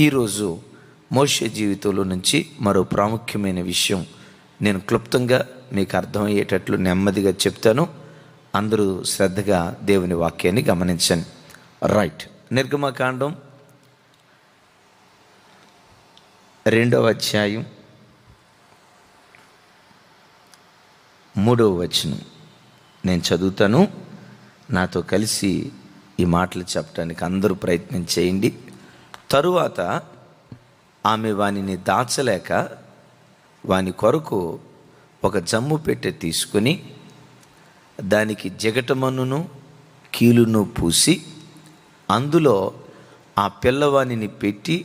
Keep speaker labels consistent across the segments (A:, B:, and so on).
A: ఈరోజు మోషే జీవితంలో నుంచి మరో ప్రాముఖ్యమైన విషయం నేను క్లుప్తంగా మీకు అర్థమయ్యేటట్లు నెమ్మదిగా చెప్తాను. అందరూ శ్రద్ధగా దేవుని వాక్యాన్ని గమనించండి. రైట్. నిర్గమకాండం 2వ అధ్యాయం 3వ వచనం నేను చదువుతాను. నాతో కలిసి ఈ మాటలు చెప్పడానికి అందరూ ప్రయత్నం చేయండి. తరువాత ఆమె వానిని దాచలేక వాని కొరకు ఒక జమ్ము పెట్టె తీసుకుని దానికి జిగటమన్నును కీలును పూసి అందులో ఆ పిల్లవానిని పెట్టి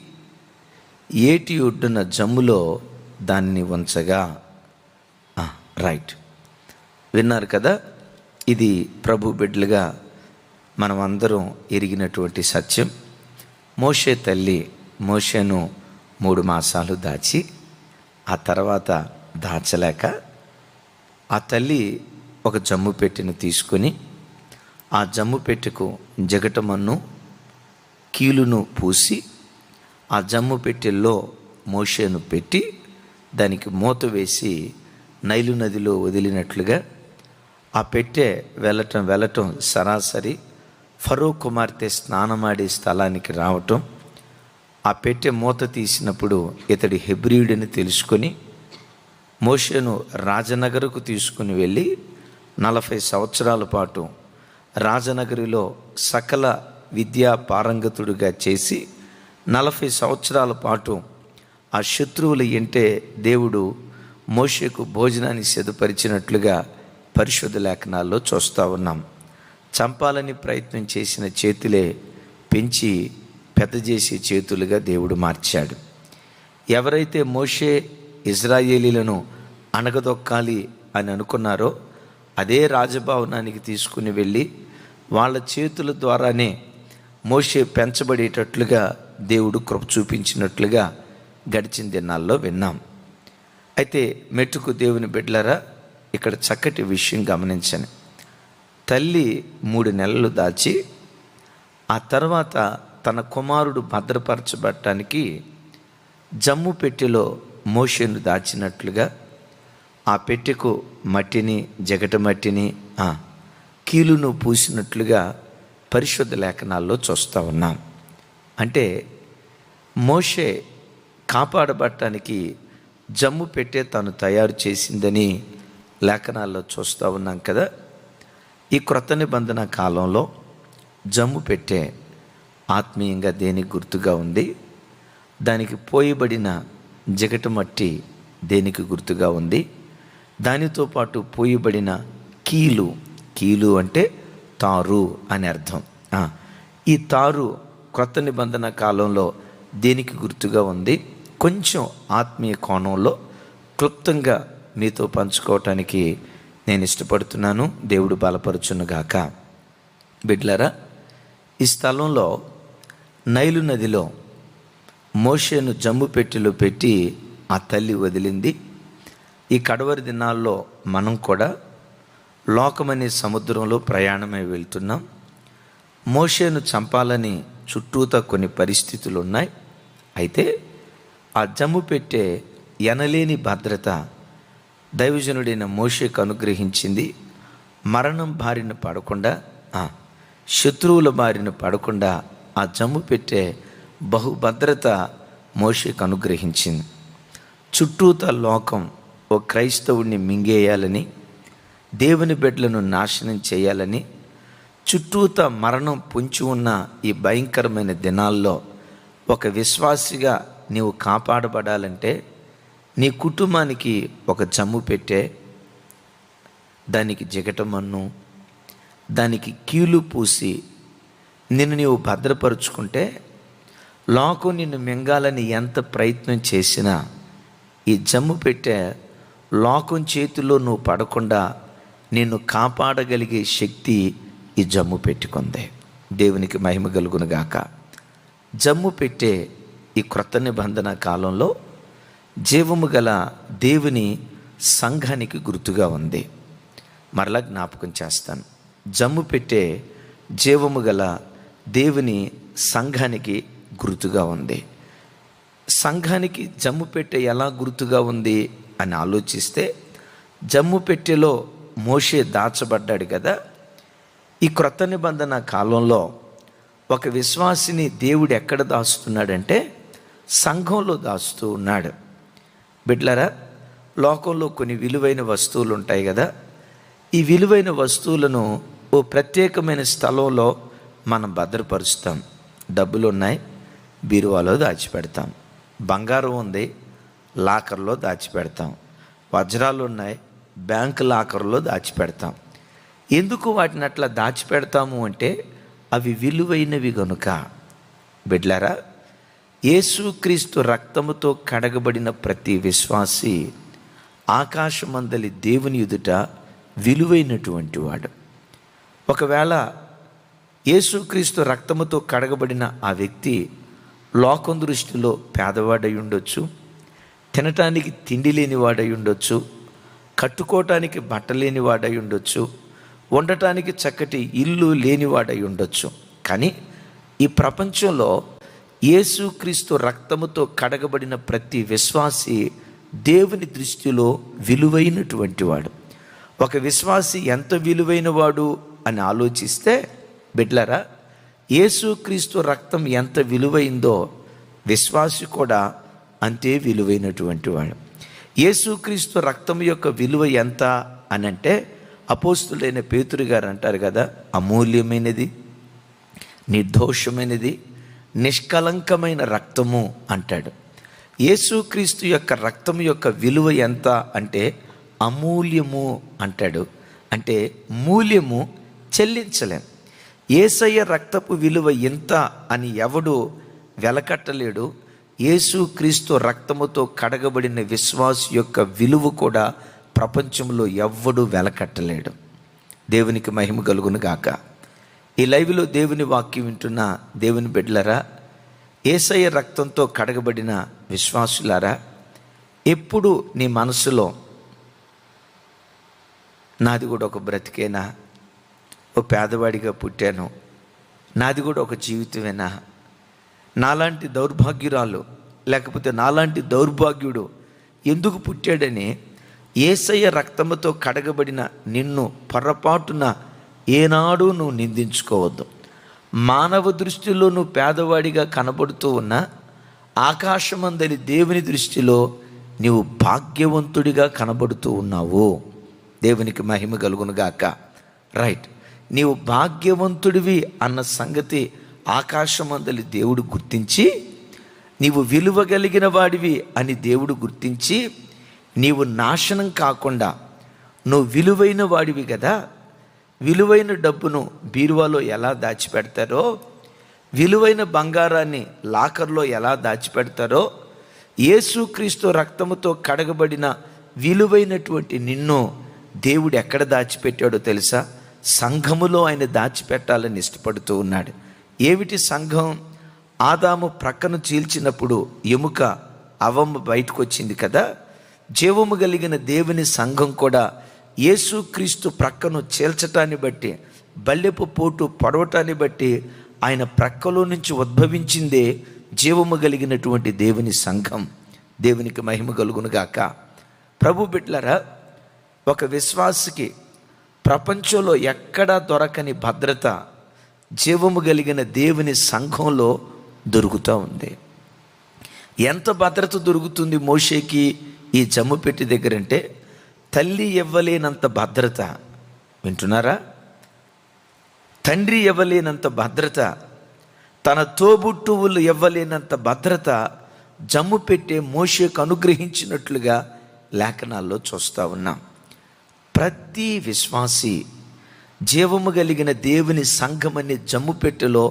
A: ఏటి ఒడ్డున జమ్ములో దాన్ని ఉంచగా. రైట్, విన్నారు కదా. ఇది ప్రభు బిడ్డలుగా మనం అందరం ఎరిగినటువంటి సత్యం. మోషే తల్లి మోషేను 3 మాసాలు దాచి ఆ తర్వాత దాచలేక ఆ తల్లి ఒక జమ్ము పెట్టెను తీసుకొని ఆ జమ్ము పెట్టెకు జగటమన్ను కీలును పూసి ఆ జమ్ము పెట్టెల్లో మోషేను పెట్టి దానికి మూత వేసి నైలు నదిలో వదిలినట్లుగా ఆ పెట్టె వెళ్ళటం సరాసరి ఫరో కుమార్తె స్నానమాడే స్థలానికి రావటం. ఆ పెట్టె మూత తీసినప్పుడు ఇతడి హెబ్రీయుడిని తెలుసుకొని మోషేను రాజనగరుకు తీసుకుని వెళ్ళి 40 సంవత్సరాల పాటు రాజనగరిలో సకల విద్యా పారంగతుడుగా చేసి 40 సంవత్సరాల పాటు ఆ శత్రువుల ఇంటే దేవుడు మోషేకు భోజనాన్ని సిద్ధపరిచినట్లుగా పరిశుద్ధ లేఖనాల్లో చూస్తూ ఉన్నాం. చంపాలని ప్రయత్నం చేసిన చేతులే పెంచి పెద్ద చేసే చేతులుగా దేవుడు మార్చాడు. ఎవరైతే మోషే ఇజ్రాయేలీలను అణగదొక్కాలి అని అనుకున్నారో అదే రాజభవనానికి తీసుకుని వెళ్ళి వాళ్ళ చేతుల ద్వారానే మోషే పెంచబడేటట్లుగా దేవుడు కృప చూపించినట్లుగా గడిచిన దినాల్లో విన్నాం. అయితే మెట్టుకు దేవుని బిడ్డలారా, ఇక్కడ చక్కటి విషయం గమనించండి. తల్లి 3 నెలలు దాచి ఆ తర్వాత తన కుమారుడు భద్రపరచబడటానికి జమ్ము పెట్టెలో మోషేను దాచినట్లుగా ఆ పెట్టెకు మట్టిని జగట మట్టిని కీలును పూసినట్లుగా పరిశుద్ధ లేఖనాల్లో చూస్తూ ఉన్నాం. అంటే మోషే కాపాడబడటానికి జమ్ము పెట్టె తాను తయారు చేసిందని లేఖనాల్లో చూస్తూ ఉన్నాం కదా. ఈ క్రొత్త నిబంధన కాలంలో జమ్ము పెట్టె ఆత్మీయంగా దేనికి గుర్తుగా ఉంది? దానికి పోయబడిన జిగట మట్టి దేనికి గుర్తుగా ఉంది? దానితో పాటు పోయబడిన కీలు అంటే తారు అని అర్థం. ఈ తారు క్రొత్త నిబంధన కాలంలో దేనికి గుర్తుగా ఉంది? కొంచెం ఆత్మీయ కోణంలో క్లుప్తంగా మీతో పంచుకోవటానికి నేను ఇష్టపడుతున్నాను. దేవుడు బలపరుచునుగాక. బిడ్లరా, ఈ స్థలంలో నైలు నదిలో మోషేను జమ్ము పెట్టెలో పెట్టి ఆ తల్లి వదిలింది. ఈ కడవరి దినాల్లో మనం కూడా లోకమనే సముద్రంలో ప్రయాణమై వెళ్తున్నాం. మోషేను చంపాలని చుట్టూతా కొన్ని పరిస్థితులు ఉన్నాయి. అయితే ఆ జమ్ము పెట్టె ఎనలేని భద్రత దైవజనుడైన మోషేకు అనుగ్రహించింది. మరణం బారిన పడకుండా, శత్రువుల బారిన పడకుండా ఆ జమ్ము పెట్టె బహుభద్రత మోషేకు అనుగ్రహించింది. చుట్టూతా లోకం ఓ క్రైస్తవుడిని మింగేయాలని, దేవుని బిడ్డలను నాశనం చేయాలని, చుట్టూతా మరణం పొంచి ఉన్న ఈ భయంకరమైన దినాల్లో ఒక విశ్వాసిగా నీవు కాపాడబడాలంటే నీ కుటుంబానికి ఒక జమ్ము పెట్టె, దానికి జిగటమన్ను, దానికి కీలు పూసి నిన్ను నీవు భద్రపరుచుకుంటే లోకం నిన్ను మింగాలని ఎంత ప్రయత్నం చేసినా ఈ జమ్ము పెట్టె లోకం చేతిలో నువ్వు పడకుండా నిన్ను కాపాడగలిగే శక్తి ఈ జమ్ము పెట్టుకుంది. దేవునికి మహిమ కలుగునుగాక. జమ్ము పెట్టె ఈ క్రొత్త నిబంధన కాలంలో జీవము గల దేవుని సంఘానికి గుర్తుగా ఉంది. మరలా జ్ఞాపకం చేస్తాను. జమ్ము పెట్టె జీవము గల దేవుని సంఘానికి గుర్తుగా ఉంది. సంఘానికి జమ్ము పెట్టె ఎలా గుర్తుగా ఉంది అని ఆలోచిస్తే, జమ్ము పెట్టెలో మోషే దాచబడ్డాడు కదా. ఈ క్రొత్త నిబంధన కాలంలో ఒక విశ్వాసిని దేవుడు ఎక్కడ దాస్తున్నాడంటే సంఘంలో దాస్తూ ఉన్నాడు. బిడ్లరా, లోకంలో కొన్ని విలువైన వస్తువులు ఉంటాయి కదా. ఈ విలువైన వస్తువులను ఓ ప్రత్యేకమైన స్థలంలో మనం భద్రపరుస్తాం. డబ్బులు ఉన్నాయి, బీరువాలో దాచిపెడతాం. బంగారం ఉంది, లాకర్లో దాచిపెడతాం. వజ్రాలు ఉన్నాయి, బ్యాంక్ లాకర్లో దాచిపెడతాం. ఎందుకు వాటిని అట్లా దాచిపెడతాము అంటే అవి విలువైనవి గనుక. బిడ్లారా, యేసుక్రీస్తు రక్తముతో కడగబడిన ప్రతి విశ్వాసి ఆకాశమందలి దేవుని ఎదుట విలువైనటువంటి వాడు. ఒకవేళ యేసుక్రీస్తు రక్తముతో కడగబడిన ఆ వ్యక్తి లోకం దృష్టిలో పేదవాడై ఉండొచ్చు, తినటానికి తిండి లేనివాడై ఉండొచ్చు, కట్టుకోవటానికి బట్టలేని వాడై ఉండొచ్చు, ఉండటానికి చక్కటి ఇల్లు లేనివాడై ఉండొచ్చు. కానీ ఈ ప్రపంచంలో యేసుక్రీస్తు రక్తముతో కడగబడిన ప్రతి విశ్వాసి దేవుని దృష్టిలో విలువైనటువంటి వాడు. ఒక విశ్వాసి ఎంత విలువైన వాడు అని ఆలోచిస్తే, బిడ్లరా, యేసుక్రీస్తు రక్తం ఎంత విలువైందో విశ్వాసి కూడా అంతే విలువైనటువంటి వాడు. యేసుక్రీస్తు రక్తం యొక్క విలువ ఎంత అనంటే అపోస్తులైన పేతురు గారు అంటారు కదా, అమూల్యమైనది, నిర్దోషమైనది, నిష్కలంకమైన రక్తము అంటాడు. యేసుక్రీస్తు యొక్క రక్తం యొక్క విలువ ఎంత అంటే అమూల్యము అంటాడు. అంటే మూల్యము చెల్లించలేం. యేసయ్య రక్తపు విలువ ఎంత అని ఎవడు వెలకట్టలేడు. యేసుక్రీస్తు రక్తముతో కడగబడిన విశ్వాస యొక్క విలువ కూడా ప్రపంచంలో ఎవ్వడు వెలకట్టలేడు. దేవునికి మహిమ కలుగును గాక. ఈ లైవ్లో దేవుని వాక్యం వింటున్న దేవుని బిడ్డలారా, యేసయ్య రక్తంతో కడగబడిన విశ్వాసులారా, ఎప్పుడు నీ మనసులో నాది కూడా ఒక బ్రతికేనా, ఓ పేదవాడిగా పుట్టాను, నాది కూడా ఒక జీవితమేనా, నాలాంటి దౌర్భాగ్యురాలు లేకపోతే నాలాంటి దౌర్భాగ్యుడు ఎందుకు పుట్టాడని యేసయ్య రక్తముతో కడగబడిన నిన్ను పొరపాటున ఏనాడు నువ్వు నిందించుకోవద్దు. మానవ దృష్టిలో నువ్వు పేదవాడిగా కనబడుతూ ఉన్నా ఆకాశమందలి దేవుని దృష్టిలో నీవు భాగ్యవంతుడిగా కనబడుతూ ఉన్నావు. దేవునికి మహిమ కలుగును గాక. రైట్, నీవు భాగ్యవంతుడివి అన్న సంగతి ఆకాశమందలి దేవుడు గుర్తించి, నీవు విలువ కలిగిన వాడివి అని దేవుడు గుర్తించి, నీవు నాశనం కాకుండా నువ్వు విలువైన వాడివి కదా. విలువైన డబ్బును బీరువాలో ఎలా దాచిపెడతారో, విలువైన బంగారాన్ని లాకర్లో ఎలా దాచిపెడతారో, యేసుక్రీస్తు రక్తముతో కడగబడిన విలువైనటువంటి నిన్ను దేవుడు ఎక్కడ దాచిపెట్టాడో తెలుసా? సంఘములో ఆయన దాచిపెట్టాలని ఇష్టపడుతూ ఉన్నాడు. ఏమిటి సంఘం? ఆదాము ప్రక్కను చీల్చినప్పుడు ఎముక అవమ్మ బయటకు వచ్చింది కదా. జీవము కలిగిన దేవుని సంఘం కూడా యేసుక్రీస్తు ప్రక్కను చీల్చటాన్ని బట్టి, బల్లెపు పోటు పొడవటాన్ని బట్టి ఆయన ప్రక్కలో నుంచి ఉద్భవించిందే జీవము కలిగినటువంటి దేవుని సంఘం. దేవునికి మహిమ కలుగునుగాక. ప్రభు బిడ్డలారా, ఒక విశ్వాసికి ప్రపంచంలో ఎక్కడా దొరకని భద్రత జీవము కలిగిన దేవుని సంఘంలో దొరుకుతూ ఉంది. ఎంత భద్రత దొరుకుతుంది మోషేకి ఈ జమ్ము పెట్టి దగ్గర అంటే, తల్లి ఇవ్వలేనంత భద్రత. వింటున్నారా? తండ్రి ఇవ్వలేనంత భద్రత, తన తోబుట్టువులు ఇవ్వలేనంత భద్రత జమ్ము పెట్టే మోషేకు అనుగ్రహించినట్లుగా లేఖనాల్లో చూస్తూ ఉన్నాం. ప్రతి విశ్వాసి జీవము కలిగిన దేవుని సంఘమని జమ్ము పెట్టెలో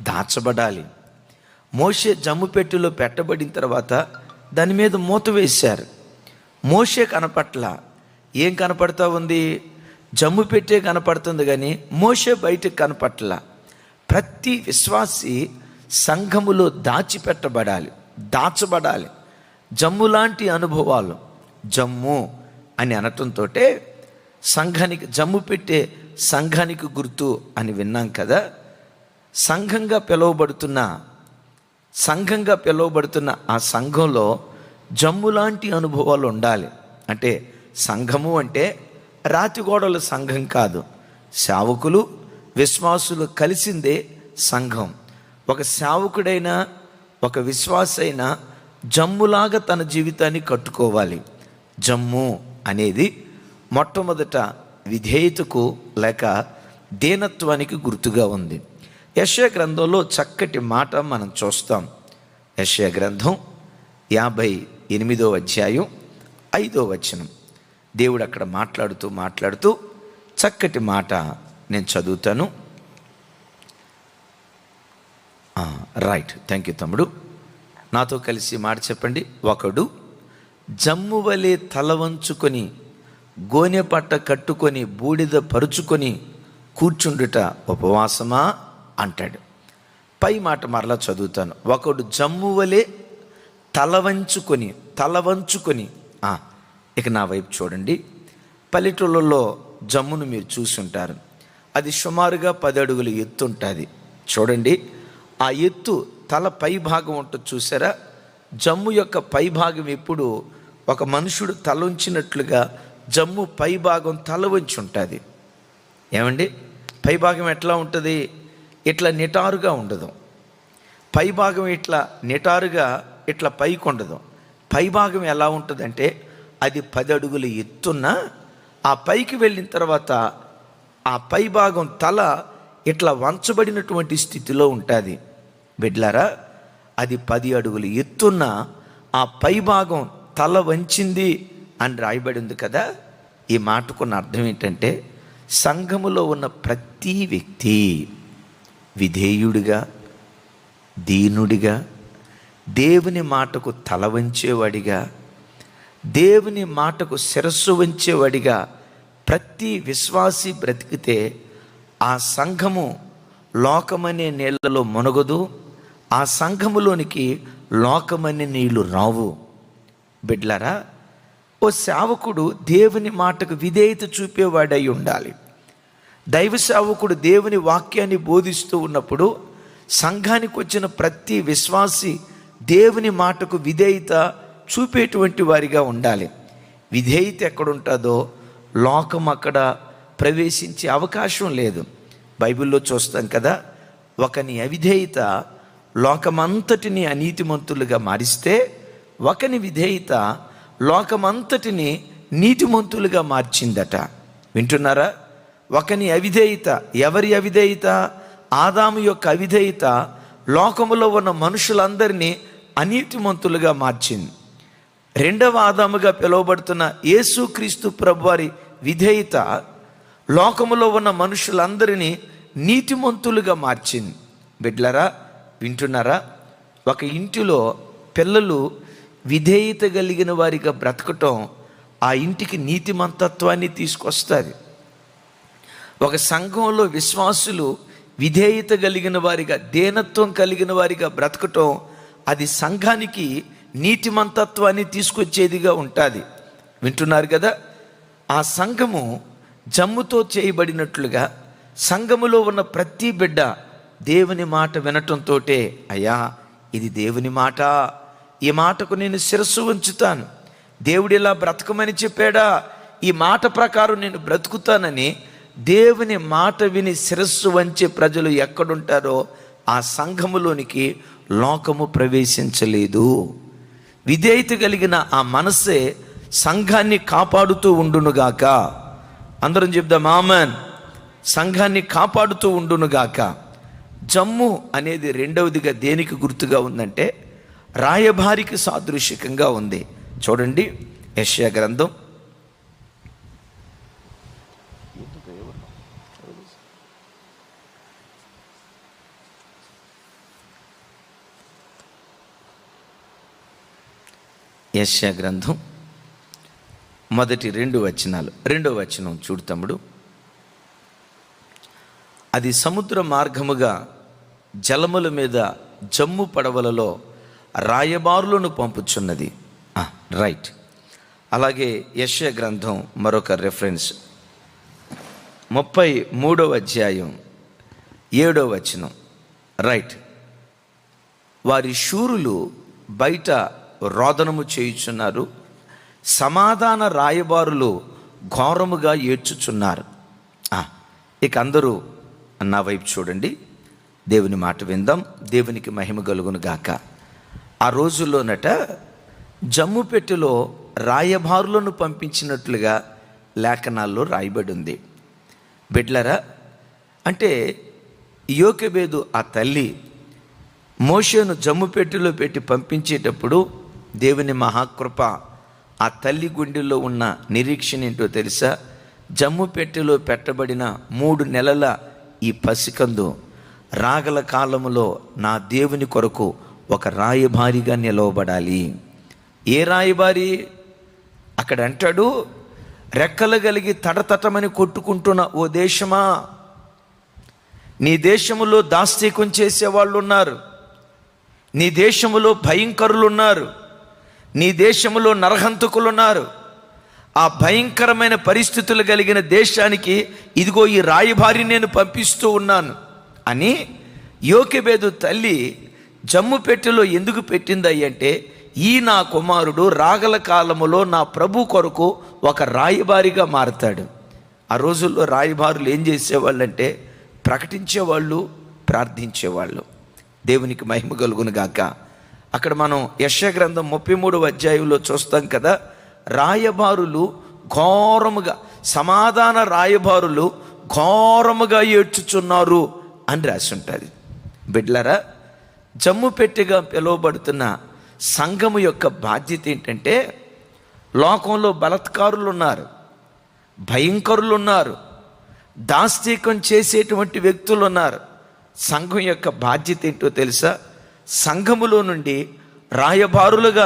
A: దాచబడాలి. మోషే జమ్ము పెట్టెలో పెట్టబడిన తర్వాత దాని మీద మూత వేశారు. మోషే కనపట్ల. ఏం కనపడతా ఉంది? జమ్ము పెట్టే కనపడుతుంది, కానీ మోషే బయటకు కనపట్ల. ప్రతి విశ్వాసి సంఘములో దాచిపెట్టబడాలి, దాచబడాలి. జమ్ము లాంటి అనుభవాలు, జమ్ము అని అనటంతో సంఘానికి, జమ్ము పెట్టే సంఘానికి గుర్తు అని విన్నాం కదా. సంఘంగా పిలువబడుతున్న సంఘంగా పిలువబడుతున్న ఆ సంఘంలో జమ్ము లాంటి అనుభవాలు ఉండాలి. అంటే సంఘము అంటే రాతిగోడల సంఘం కాదు, సేవకులు విశ్వాసులు కలిసిందే సంఘం. ఒక సేవకుడైనా ఒక విశ్వాసైనా జమ్ములాగా తన జీవితాన్ని కట్టుకోవాలి. జమ్ము అనేది మొట్టమొదట విధేయతకు లేక దీనత్వానికి గుర్తుగా ఉంది. యెషయా గ్రంథంలో చక్కటి మాట మనం చూస్తాం. యెషయా గ్రంథం 58వ అధ్యాయం 5వ వచనం. దేవుడు అక్కడ మాట్లాడుతూ చక్కటి మాట నేను చదువుతాను. రైట్, థ్యాంక్ యూ తమ్ముడు. నాతో కలిసి మాట చెప్పండి. ఒకడు జమ్ము వలె తల వంచుకొని గోనె పట్ట కట్టుకొని బూడిద పరుచుకొని కూర్చుండుట ఉపవాసమా అంటాడు. పై మాట మరలా చదువుతాను. ఒకడు జమ్ము వలె తల వంచుకొని ఇక నా వైపు చూడండి. పల్లెటూళ్ళలో జమ్మును మీరు చూసుంటారు. అది సుమారుగా 10 అడుగులు ఎత్తు ఉంటుంది. చూడండి, ఆ ఎత్తు తల పై భాగం ఉంటుంది చూసారా? జమ్ము యొక్క పై భాగం ఎప్పుడు ఒక మనుషుడు తల ఉంచినట్లుగా జమ్ము పై భాగం తల వంచి ఉంటుంది. ఏమండి, పై భాగం ఎట్లా ఉంటుంది? ఇట్లా నిటారుగా ఉండదు. పై భాగం ఇట్లా నిటారుగా ఇట్లా పైకి ఉండదు. పై భాగం ఎలా ఉంటుందంటే అది 10 అడుగులు ఎత్తున్న ఆ పైకి వెళ్ళిన తర్వాత ఆ పై భాగం తల ఇట్లా వంచబడినటువంటి స్థితిలో ఉంటుంది. బిడ్లారా, అది 10 అడుగులు ఎత్తున్న ఆ పై భాగం తల వంచింది అని రాయబడి ఉంది కదా. ఈ మాటకున్న అర్థం ఏంటంటే సంఘములో ఉన్న ప్రతి వ్యక్తి విధేయుడిగా, దీనుడిగా, దేవుని మాటకు తల వంచేవాడిగా, దేవుని మాటకు శిరస్సు వంచేవాడిగా ప్రతి విశ్వాసి బ్రతికితే ఆ సంఘము లోకమనే నీళ్లలో మునగదు. ఆ సంఘములోనికి లోకమనే నీళ్లు రావు. బిడ్లారా, ఓ సేవకుడు దేవుని మాటకు విధేయత చూపేవాడై ఉండాలి. దైవ సేవకుడు దేవుని వాక్యాన్ని బోధిస్తూ ఉన్నప్పుడు సంఘానికి వచ్చిన ప్రతి విశ్వాసి దేవుని మాటకు విధేయత చూపేటువంటి వారిగా ఉండాలి. విధేయత ఎక్కడుంటుందో లోకం అక్కడ ప్రవేశించే అవకాశం లేదు. బైబిల్లో చూస్తాం కదా, ఒకని అవిధేయత లోకమంతటిని అనీతిమంతులుగా మారిస్తే ఒకని విధేయత లోకమంతటిని నీతిమంతులుగా మార్చిందట. వింటున్నారా? ఒకని అవిధేయత, ఎవరి అవిధేయత? ఆదాము యొక్క అవిధేయత లోకములో ఉన్న మనుషులందరినీ అనీతిమంతులుగా మార్చింది. రెండవ ఆదాముగా పిలువబడుతున్న యేసుక్రీస్తు ప్రభువారి విధేయత లోకములో ఉన్న మనుషులందరినీ నీతిమంతులుగా మార్చింది. బిడ్లరా, వింటున్నారా? ఒక ఇంటిలో పిల్లలు విధేయత కలిగిన వారిగా బ్రతకటం ఆ ఇంటికి నీతిమంతత్వాన్ని తీసుకొస్తుంది. ఒక సంఘంలో విశ్వాసులు విధేయత కలిగిన వారిగా, దీనత్వం కలిగిన వారిగా బ్రతకటం అది సంఘానికి నీతిమంతత్వాన్ని తీసుకొచ్చేదిగా ఉంటుంది. వింటున్నారు కదా? ఆ సంఘము జమ్ముతో చేయబడినట్లుగా సంఘములో ఉన్న ప్రతి బిడ్డ దేవుని మాట వినటంతో, అయ్యా ఇది దేవుని మాట, ఈ మాటకు నేను శిరస్సు ఉంచుతాను, దేవుడు ఇలా బ్రతకమని చెప్పాడా, ఈ మాట ప్రకారం నేను బ్రతుకుతానని దేవుని మాట విని శిరస్సు వంచే ప్రజలు ఎక్కడుంటారో ఆ సంఘములోనికి లోకము ప్రవేశించలేదు. విధేయత కలిగిన ఆ మనస్సే సంఘాన్ని కాపాడుతూ ఉండునుగాక. అందరం చెప్దాం ఆమేన్. సంఘాన్ని కాపాడుతూ ఉండునుగాక. జమ్ము అనేది రెండవదిగా దేనికి గుర్తుగా ఉందంటే రాయబారికి సాదృశ్యకంగా ఉంది. చూడండి, యెషయా గ్రంథం యెషయా గ్రంథం మొదటి 2 వచనాలు. 2వ వచనం చూడు తమ్ముడు. అది సముద్ర మార్గముగా జలముల మీద జమ్ము పడవలలో రాయబారులను పంపుచున్నది. రైట్. అలాగే యెషయా గ్రంథం మరొక రెఫరెన్స్ 33వ అధ్యాయం 7వ వచనం. రైట్. వారి శూరులు బయట రోదనము చేయుచున్నారు, సమాధాన రాయబారులు ఘోరముగా ఏడ్చుచున్నారు. ఇక అందరూ నా వైపు చూడండి, దేవుని మాట విందాం. దేవునికి మహిమ కలుగును గాక. ఆ రోజుల్లోనట జమ్ముపెట్టెలో రాయబారులను పంపించినట్లుగా లేఖనాల్లో రాయబడి ఉంది. బిడ్లరా, అంటే యోకెబేదు ఆ తల్లి మోషేను జమ్ముపెట్టెలో పెట్టి పంపించేటప్పుడు దేవుని మహాకృప ఆ తల్లి గుండెల్లో ఉన్న నిరీక్షణ ఏంటో తెలుసా? జమ్ముపెట్టెలో పెట్టబడిన 3 నెలల ఈ పసికందు రాగల కాలములో నా దేవుని కొరకు ఒక రాయబారిగా నిలవబడాలి. ఏ రాయబారి? అక్కడ అంటాడు, రెక్కలు కలిగి తడతటమని కొట్టుకుంటున్న ఓ దేశమా, నీ దేశములో దాస్తికం చేసేవాళ్ళు ఉన్నారు, నీ దేశములో భయంకరులు ఉన్నారు, నీ దేశములో నరహంతకులు ఉన్నారు. ఆ భయంకరమైన పరిస్థితులు కలిగిన దేశానికి ఇదిగో ఈ రాయబారి నేను పంపిస్తూ ఉన్నాను అని యోకెబేదు తల్లి జమ్ముపెట్టెలో ఎందుకు పెట్టింది అంటే, ఈ నా కుమారుడు రాగల కాలములో నా ప్రభు కొరకు ఒక రాయబారిగా మారతాడు. ఆ రోజుల్లో రాయబారులు ఏం చేసేవాళ్ళంటే ప్రకటించేవాళ్ళు, ప్రార్థించేవాళ్ళు. దేవునికి మహిమ కలుగును గాక. అక్కడ మనం యెషయా గ్రంథం 33వ అధ్యాయంలో చూస్తాం కదా, రాయబారులు ఘోరముగా, సమాధాన రాయబారులు ఘోరముగా ఏడ్చుచున్నారు అని రాసి ఉంటుంది. బిడ్లరా, జమ్ముపెట్టెగా పిలువబడుతున్న సంఘము యొక్క బాధ్యత ఏంటంటే, లోకంలో బలత్కారులు ఉన్నారు, భయంకరులు ఉన్నారు, దాస్తికం చేసేటువంటి వ్యక్తులు ఉన్నారు. సంఘం యొక్క బాధ్యత ఏంటో తెలుసా? సంఘములో నుండి రాయబారులుగా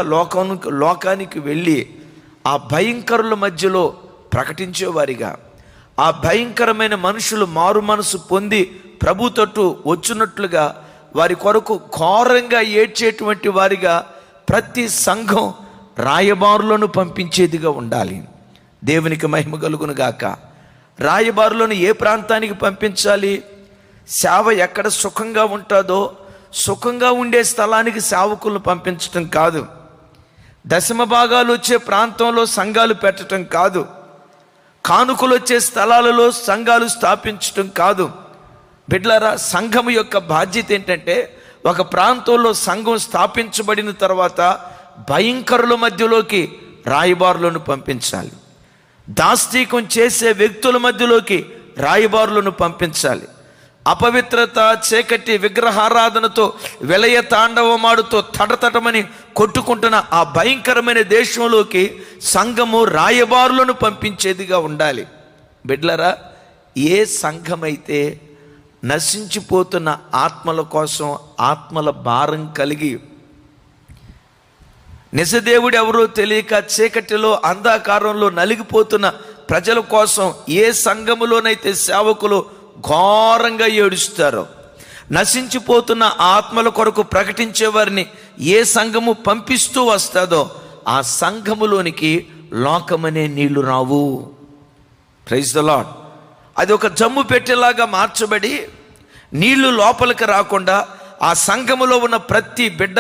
A: లోకానికి వెళ్ళి ఆ భయంకరుల మధ్యలో ప్రకటించేవారిగా, ఆ భయంకరమైన మనుషులు మారు మనసు పొంది ప్రభు తట్టు వచ్చినట్లుగా వారి కొరకు ఘోరంగా ఏడ్చేటువంటి వారిగా ప్రతి సంఘం రాయబారులను పంపించేదిగా ఉండాలి. దేవునికి మహిమ కలుగును గాక. రాయబారులను ఏ ప్రాంతానికి పంపించాలి? సేవ ఎక్కడ సుఖంగా ఉంటుందో సుఖంగా ఉండే స్థలానికి సేవకులను పంపించటం కాదు, దశమ భాగాలు వచ్చే ప్రాంతంలో సంఘాలు పెట్టడం కాదు, కానుకలు వచ్చే స్థలాలలో సంఘాలు స్థాపించటం కాదు. బిడ్లారా, సంఘం యొక్క బాధ్యత ఏంటంటే, ఒక ప్రాంతంలో సంఘం స్థాపించబడిన తర్వాత భయంకరుల మధ్యలోకి రాయబారులను పంపించాలి, దాస్తికం చేసే వ్యక్తుల మధ్యలోకి రాయబారులను పంపించాలి, అపవిత్రత, చీకటి, విగ్రహారాధనతో విలయ తాండవమాడుతో తటతటమని కొట్టుకుంటున్న ఆ భయంకరమైన దేశంలోకి సంఘము రాయబారులను పంపించేదిగా ఉండాలి. బిడ్లరా, ఏ సంఘమైతే నశించిపోతున్న ఆత్మల కోసం ఆత్మల భారం కలిగి, నిజదేవుడు ఎవరో తెలియక చీకటిలో అంధకారంలో నలిగిపోతున్న ప్రజల కోసం ఏ సంఘములోనైతే సేవకులు ఘోరంగా ఏడుస్తారో, నశించిపోతున్న ఆత్మల కొరకు ప్రకటించే వారిని ఏ సంఘము పంపిస్తూ వస్తుందో ఆ సంఘములోనికి లోకమనే నీళ్లు రావు. Praise the lord. అది ఒక జమ్ము పెట్టేలాగా మార్చబడి నీళ్లు లోపలికి రాకుండా ఆ సంఘములో ఉన్న ప్రతి బిడ్డ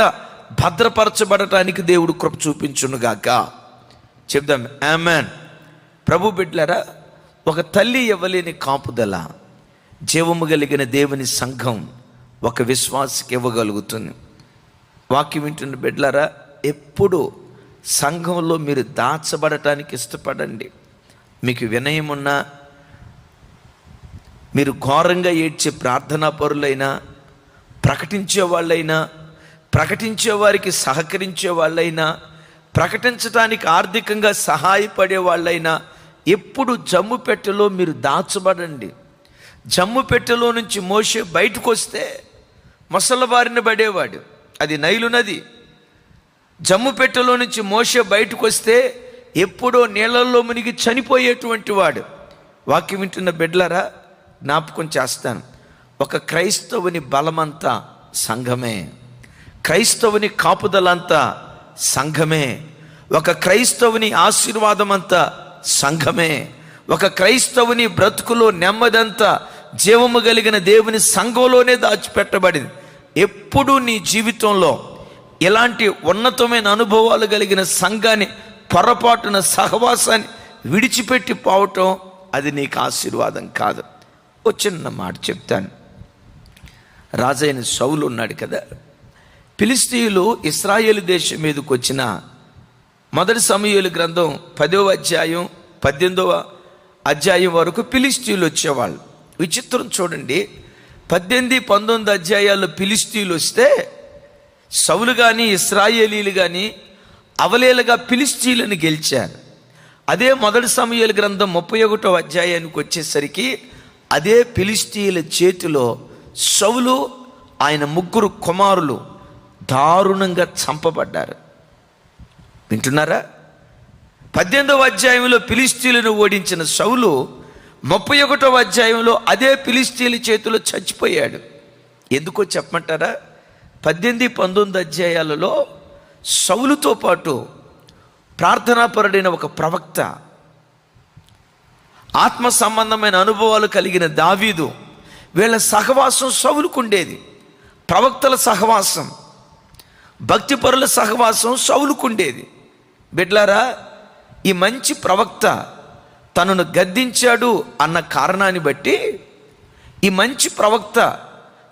A: భద్రపరచబడటానికి దేవుడు కృప చూపించునుగాక. చెప్దాం ఆమేన్. ప్రభు బిడ్డలారా, ఒక తల్లి ఇవ్వలేని కాపుదల జీవము కలిగిన దేవుని సంఘం ఒక విశ్వాసికి ఇవ్వగలుగుతుంది. వాక్యం వింటున్న బిడ్డలారా, ఎప్పుడు సంఘంలో మీరు దాచబడటానికి ఇష్టపడండి. మీకు వినయం ఉన్నా, మీరు ఘోరంగా ఏడ్చే ప్రార్థనా పరులైనా, ప్రకటించే వాళ్ళైనా, ప్రకటించే వారికి సహకరించే వాళ్ళైనా, ప్రకటించడానికి ఆర్థికంగా సహాయపడే వాళ్ళైనా, ఎప్పుడు జమ్ముపెట్టెలో మీరు దాచబడండి. జమ్ముపెట్టెలో నుంచి మోషే బయటకు వస్తే మొసళ్ళ బారిన పడేవాడు, అది నైలు నది. జమ్ముపెట్టెలో నుంచి మోషే బయటకు వస్తే ఎప్పుడో నీళ్ళల్లో మునిగి చనిపోయేటువంటి వాడు. వాక్యం వింటున్న బిడ్డలారా, జ్ఞాపకం చేస్తాను, ఒక క్రైస్తవుని బలమంతా సంఘమే, క్రైస్తవుని కాపుదలంతా సంఘమే, ఒక క్రైస్తవుని ఆశీర్వాదం అంతా సంఘమే, ఒక క్రైస్తవుని బ్రతుకులో నెమ్మదంతా జీవము కలిగిన దేవుని సంఘంలోనే దాచిపెట్టబడింది. ఎప్పుడు నీ జీవితంలో ఇలాంటి ఉన్నతమైన అనుభవాలు కలిగిన సంఘాన్ని పొరపాటున సహవాసాన్ని విడిచిపెట్టి పోవటం అది నీకు ఆశీర్వాదం కాదు. ఓ చిన్న మాట చెప్తాను. రాజైన సౌలు ఉన్నాడు కదా, ఫిలిష్తీయులు ఇశ్రాయేలు దేశం మీదకి వచ్చిన మొదటి సమూయేలు గ్రంథం 10వ అధ్యాయం 18వ అధ్యాయం వరకు ఫిలిష్తీయులు వచ్చేవాళ్ళు. విచిత్రం చూడండి, 18, 19 అధ్యాయాల్లో ఫిలిష్తీయులు వస్తే సౌలు కానీ ఇశ్రాయేలీలు కానీ అవలేలుగా ఫిలిష్తీయులను గెలిచారు. అదే మొదటి సమూయేలు గ్రంథం 31వ అధ్యాయానికి వచ్చేసరికి అదే ఫిలిష్తీయుల చేతిలో సౌలు ఆయన 3 కుమారులు దారుణంగా చంపబడ్డారు. వింటున్నారా? 18వ అధ్యాయంలో ఫిలిష్తీయులను ఓడించిన సౌలు 31వ అధ్యాయంలో అదే ఫిలిష్తీయుల చేతిలో చచ్చిపోయాడు. ఎందుకో చెప్పమంటారా? 18, 19 అధ్యాయాలలో సౌలుతో పాటు ప్రార్థనాపరుడైన ఒక ప్రవక్త, ఆత్మ సంబంధమైన అనుభవాలు కలిగిన దావీదు, వీళ్ళ సహవాసం సౌలుకుండేది. ప్రవక్తల సహవాసం, భక్తిపరుల సహవాసం సౌలుకుండేది. బిడ్లారా, ఈ మంచి ప్రవక్త తనను గద్దించాడు అన్న కారణాన్ని బట్టి, ఈ మంచి ప్రవక్త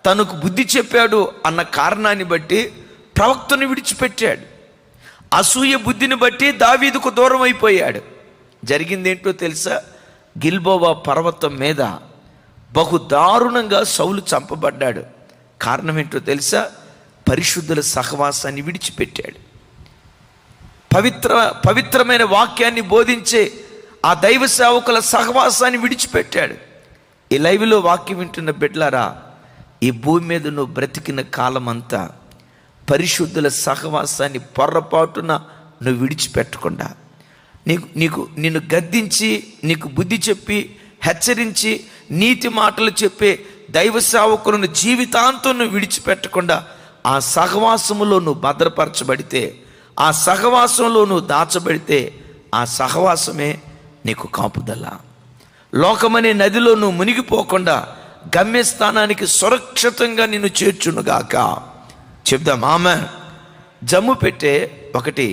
A: తనకు బుద్ధి చెప్పాడు అన్న కారణాన్ని బట్టి ప్రవక్తను విడిచిపెట్టాడు. అసూయ బుద్ధిని బట్టి దావీదుకు దూరం అయిపోయాడు. జరిగిందేంటో తెలుసా? గిల్బోవా పర్వతం మీద బహు దారుణంగా సౌలు చంపబడ్డాడు. కారణం ఏంటో తెలుసా? పరిశుద్ధుల సహవాసాన్ని విడిచిపెట్టాడు. పవిత్రమైన వాక్యాన్ని బోధించే ఆ దైవ సేవకుల సహవాసాన్ని విడిచిపెట్టాడు. ఈ లైవ్లో వాక్యం వింటున్న బిడ్డలారా, ఈ భూమి మీద నువ్వు బ్రతికిన కాలమంతా పరిశుద్ధుల సహవాసాన్ని పొర్రపాటున నువ్వు విడిచిపెట్టకుండా, నిన్ను గద్దించి, నీకు బుద్ధి చెప్పి, హెచ్చరించి, నీతి మాటలు చెప్పే దైవ సేవకులను జీవితాంతం నువ్వు విడిచిపెట్టకుండా ఆ సహవాసములో నువ్వు భద్రపరచబడితే, ఆ సహవాసంలో నువ్వు దాచబడితే, ఆ సహవాసమే నీకు కాపుదల. లోకమనే నదిలో నువ్వు మునిగిపోకుండా గమ్యస్థానానికి సురక్షితంగా నిన్ను చేర్చునుగాక. చెప్దాం ఆమేన్. జమ్ము పెట్టే ఒకటి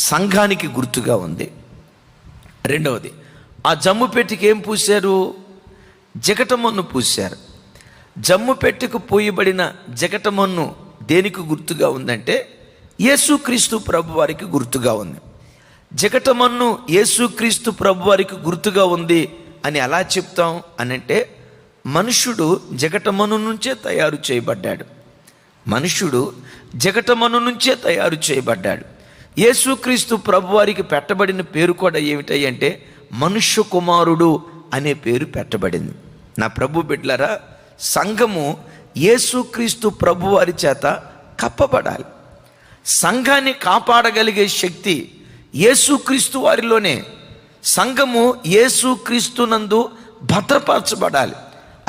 A: సంఘానికి గుర్తుగా ఉంది. రెండవది, ఆ జమ్ము పెట్టికి ఏం పూశారు? జగటమన్ను పూశారు. జమ్ము పెట్టెకు పోయబడిన జగటమన్ను దేనికి గుర్తుగా ఉందంటే యేసుక్రీస్తు ప్రభు వారికి గుర్తుగా ఉంది. జగటమన్ను యేసుక్రీస్తు ప్రభు వారికి గుర్తుగా ఉంది అని ఎలా చెప్తాం అనంటే, మనుష్యుడు జగటమన్ను నుంచే తయారు చేయబడ్డాడు. మనుష్యుడు జగటమన్ను నుంచే తయారు చేయబడ్డాడు. యేసుక్రీస్తు ప్రభు వారికి పెట్టబడిన పేరు కూడా ఏమిటంటే మనుష్య కుమారుడు అనే పేరు పెట్టబడింది. నా ప్రభు బిడ్డలారా, సంఘము యేసుక్రీస్తు ప్రభు వారి చేత కప్పబడాలి. సంఘాన్ని కాపాడగలిగే శక్తి యేసుక్రీస్తు వారిలోనే. సంఘము యేసుక్రీస్తునందు భద్రపరచబడాలి.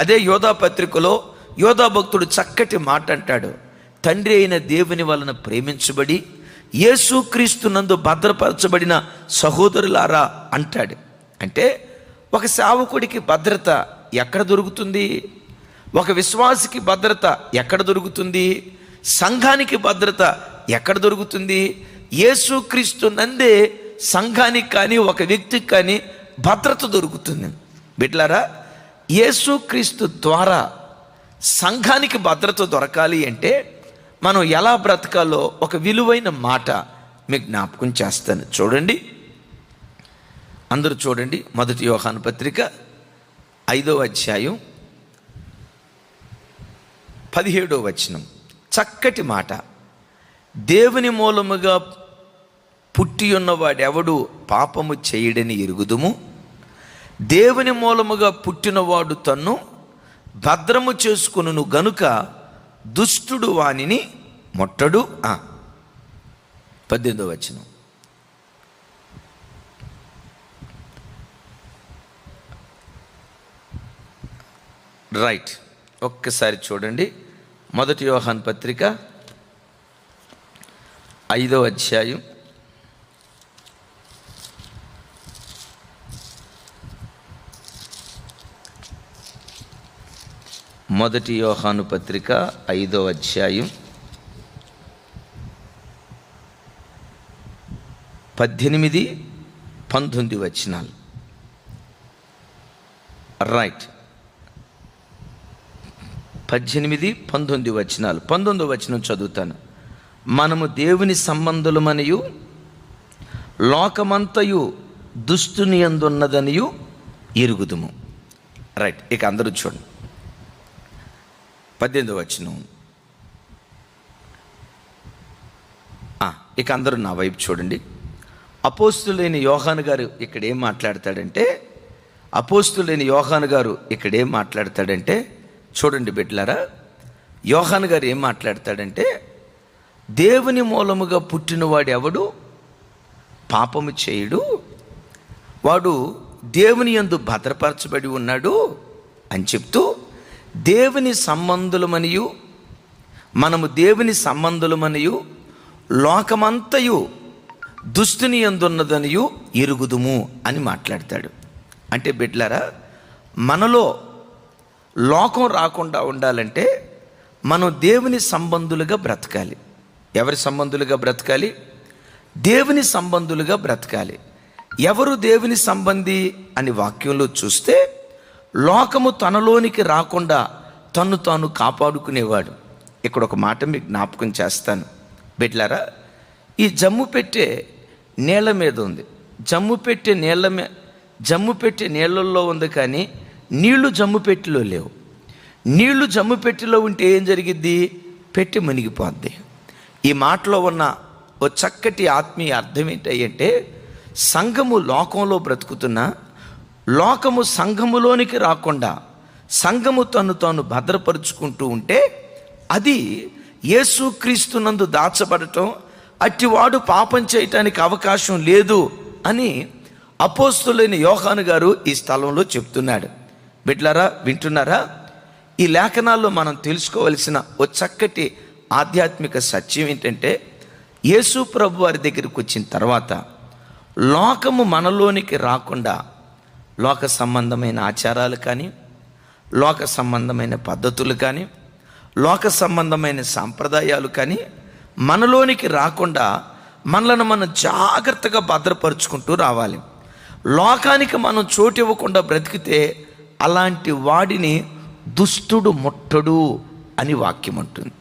A: అదే యోధా పత్రికలో యోధా భక్తుడు చక్కటి మాట అంటాడు, తండ్రి అయిన దేవుని వలన ప్రేమించబడి యేసుక్రీస్తునందు భద్రపరచబడిన సహోదరులారా అంటాడు. అంటే ఒక సేవకుడికి భద్రత ఎక్కడ దొరుకుతుంది? ఒక విశ్వాసికి భద్రత ఎక్కడ దొరుకుతుంది? సంఘానికి భద్రత ఎక్కడ దొరుకుతుంది? యేసుక్రీస్తు నందే సంఘానికి కానీ ఒక వ్యక్తికి కానీ భద్రత దొరుకుతుంది. బిడ్డలారా, యేసుక్రీస్తు ద్వారా సంఘానికి భద్రత దొరకాలి అంటే మనం ఎలా బ్రతకాలో ఒక విలువైన మాట మీకు జ్ఞాపకం చేస్తాను. చూడండి, అందరూ చూడండి. 1 యోహాను పత్రిక 5వ అధ్యాయం 17వ వచనం. చక్కటి మాట. దేవుని మూలముగా పుట్టి ఉన్నవాడెవడు పాపము చేయడని ఎరుగుదుము, దేవుని మూలముగా పుట్టినవాడు తన్ను భద్రము చేసుకొనును గనుక దుష్టుడు వానిని మొట్టడు. 18వ వచనం. రైట్, ఒక్కసారి చూడండి. 1 యోహాను పత్రిక 5వ అధ్యాయం 18వ మొదటి యోహాను పత్రిక 5వ అధ్యాయం 18, 19 వచనాలు. రైట్, 18, 19 వచనాలు. 19వ వచనం చదువుతాను. మనము దేవుని సంబంధులమనియు లోకమంతయు దుష్టుని యందున్నదనియు ఎరుగుదుము. రైట్, ఇక అందరూ చూడండి. 18వ వచనం. ఇక అందరూ నా వైపు చూడండి. అపోస్తులైన యోహాను గారు ఇక్కడ ఏం మాట్లాడతాడంటే చూడండి బిడ్డలారా, యోహాను గారు ఏం మాట్లాడతాడంటే, దేవుని మూలముగా పుట్టినవాడు ఎవడు పాపము చేయుడు, వాడు దేవుని యందు భద్రపరచబడి ఉన్నాడు అని చెప్తూ, దేవుని సంబంధులమనియు మనము దేవుని సంబంధులమనియు లోకమంతయు దుష్టుని యందున్నదనియు ఎరుగుదుము అని మాట్లాడతాడు. అంటే బిడ్డలారా, మనలో లోకం రాకుండా ఉండాలంటే మనం దేవుని సంబంధులుగా బ్రతకాలి. ఎవరి సంబంధులుగా బ్రతకాలి? దేవుని సంబంధులుగా బ్రతకాలి. ఎవరు దేవుని సంబంధి అని వాక్యంలో చూస్తే, లోకము తనలోనికి రాకుండా తన్ను తాను కాపాడుకునేవాడు. ఇక్కడ ఒక మాట మీకు జ్ఞాపకం చేస్తాను బిడ్డలారా. ఈ జమ్ము పెట్టే నీళ్ళ మీద ఉంది. జమ్ము పెట్టే నీళ్ళల్లో ఉంది, కానీ నీళ్లు జమ్ము పెట్టెలో లేవు. నీళ్లు జమ్ము పెట్టెలో ఉంటే ఏం జరిగిద్ది? పెట్టి మునిగిపోద్ది. ఈ మాటలో ఉన్న ఓ చక్కటి ఆత్మీయ అర్థం ఏంటంటే, సంఘము లోకంలో బ్రతుకుతున్నా లోకము సంఘములోనికి రాకుండా సంఘము తను తాను భద్రపరుచుకుంటూ ఉంటే అది యేసుక్రీస్తునందు దాచబడటం, అట్టివాడు పాపం చేయటానికి అవకాశం లేదు అని అపోస్తులైన యోహాను గారు ఈ స్థలంలో చెప్తున్నాడు. బిడ్డలారా, వింటున్నారా? ఈ లేఖనాల్లో మనం తెలుసుకోవలసిన ఓ చక్కటి ఆధ్యాత్మిక సత్యం ఏంటంటే, యేసు ప్రభు వారి దగ్గరికి వచ్చిన తర్వాత లోకము మనలోనికి రాకుండా లోక సంబంధమైన ఆచారాలు కానీ, లోక సంబంధమైన పద్ధతులు కానీ, లోక సంబంధమైన సాంప్రదాయాలు కానీ మనలోనికి రాకుండా మనలను మనం జాగ్రత్తగా భద్రపరుచుకుంటూ రావాలి. లోకానికి మనం చోటు ఇవ్వకుండా బ్రతికితే అలాంటి వాడిని దుష్టుడు ముట్టడు అని వాక్యం అంటుంది.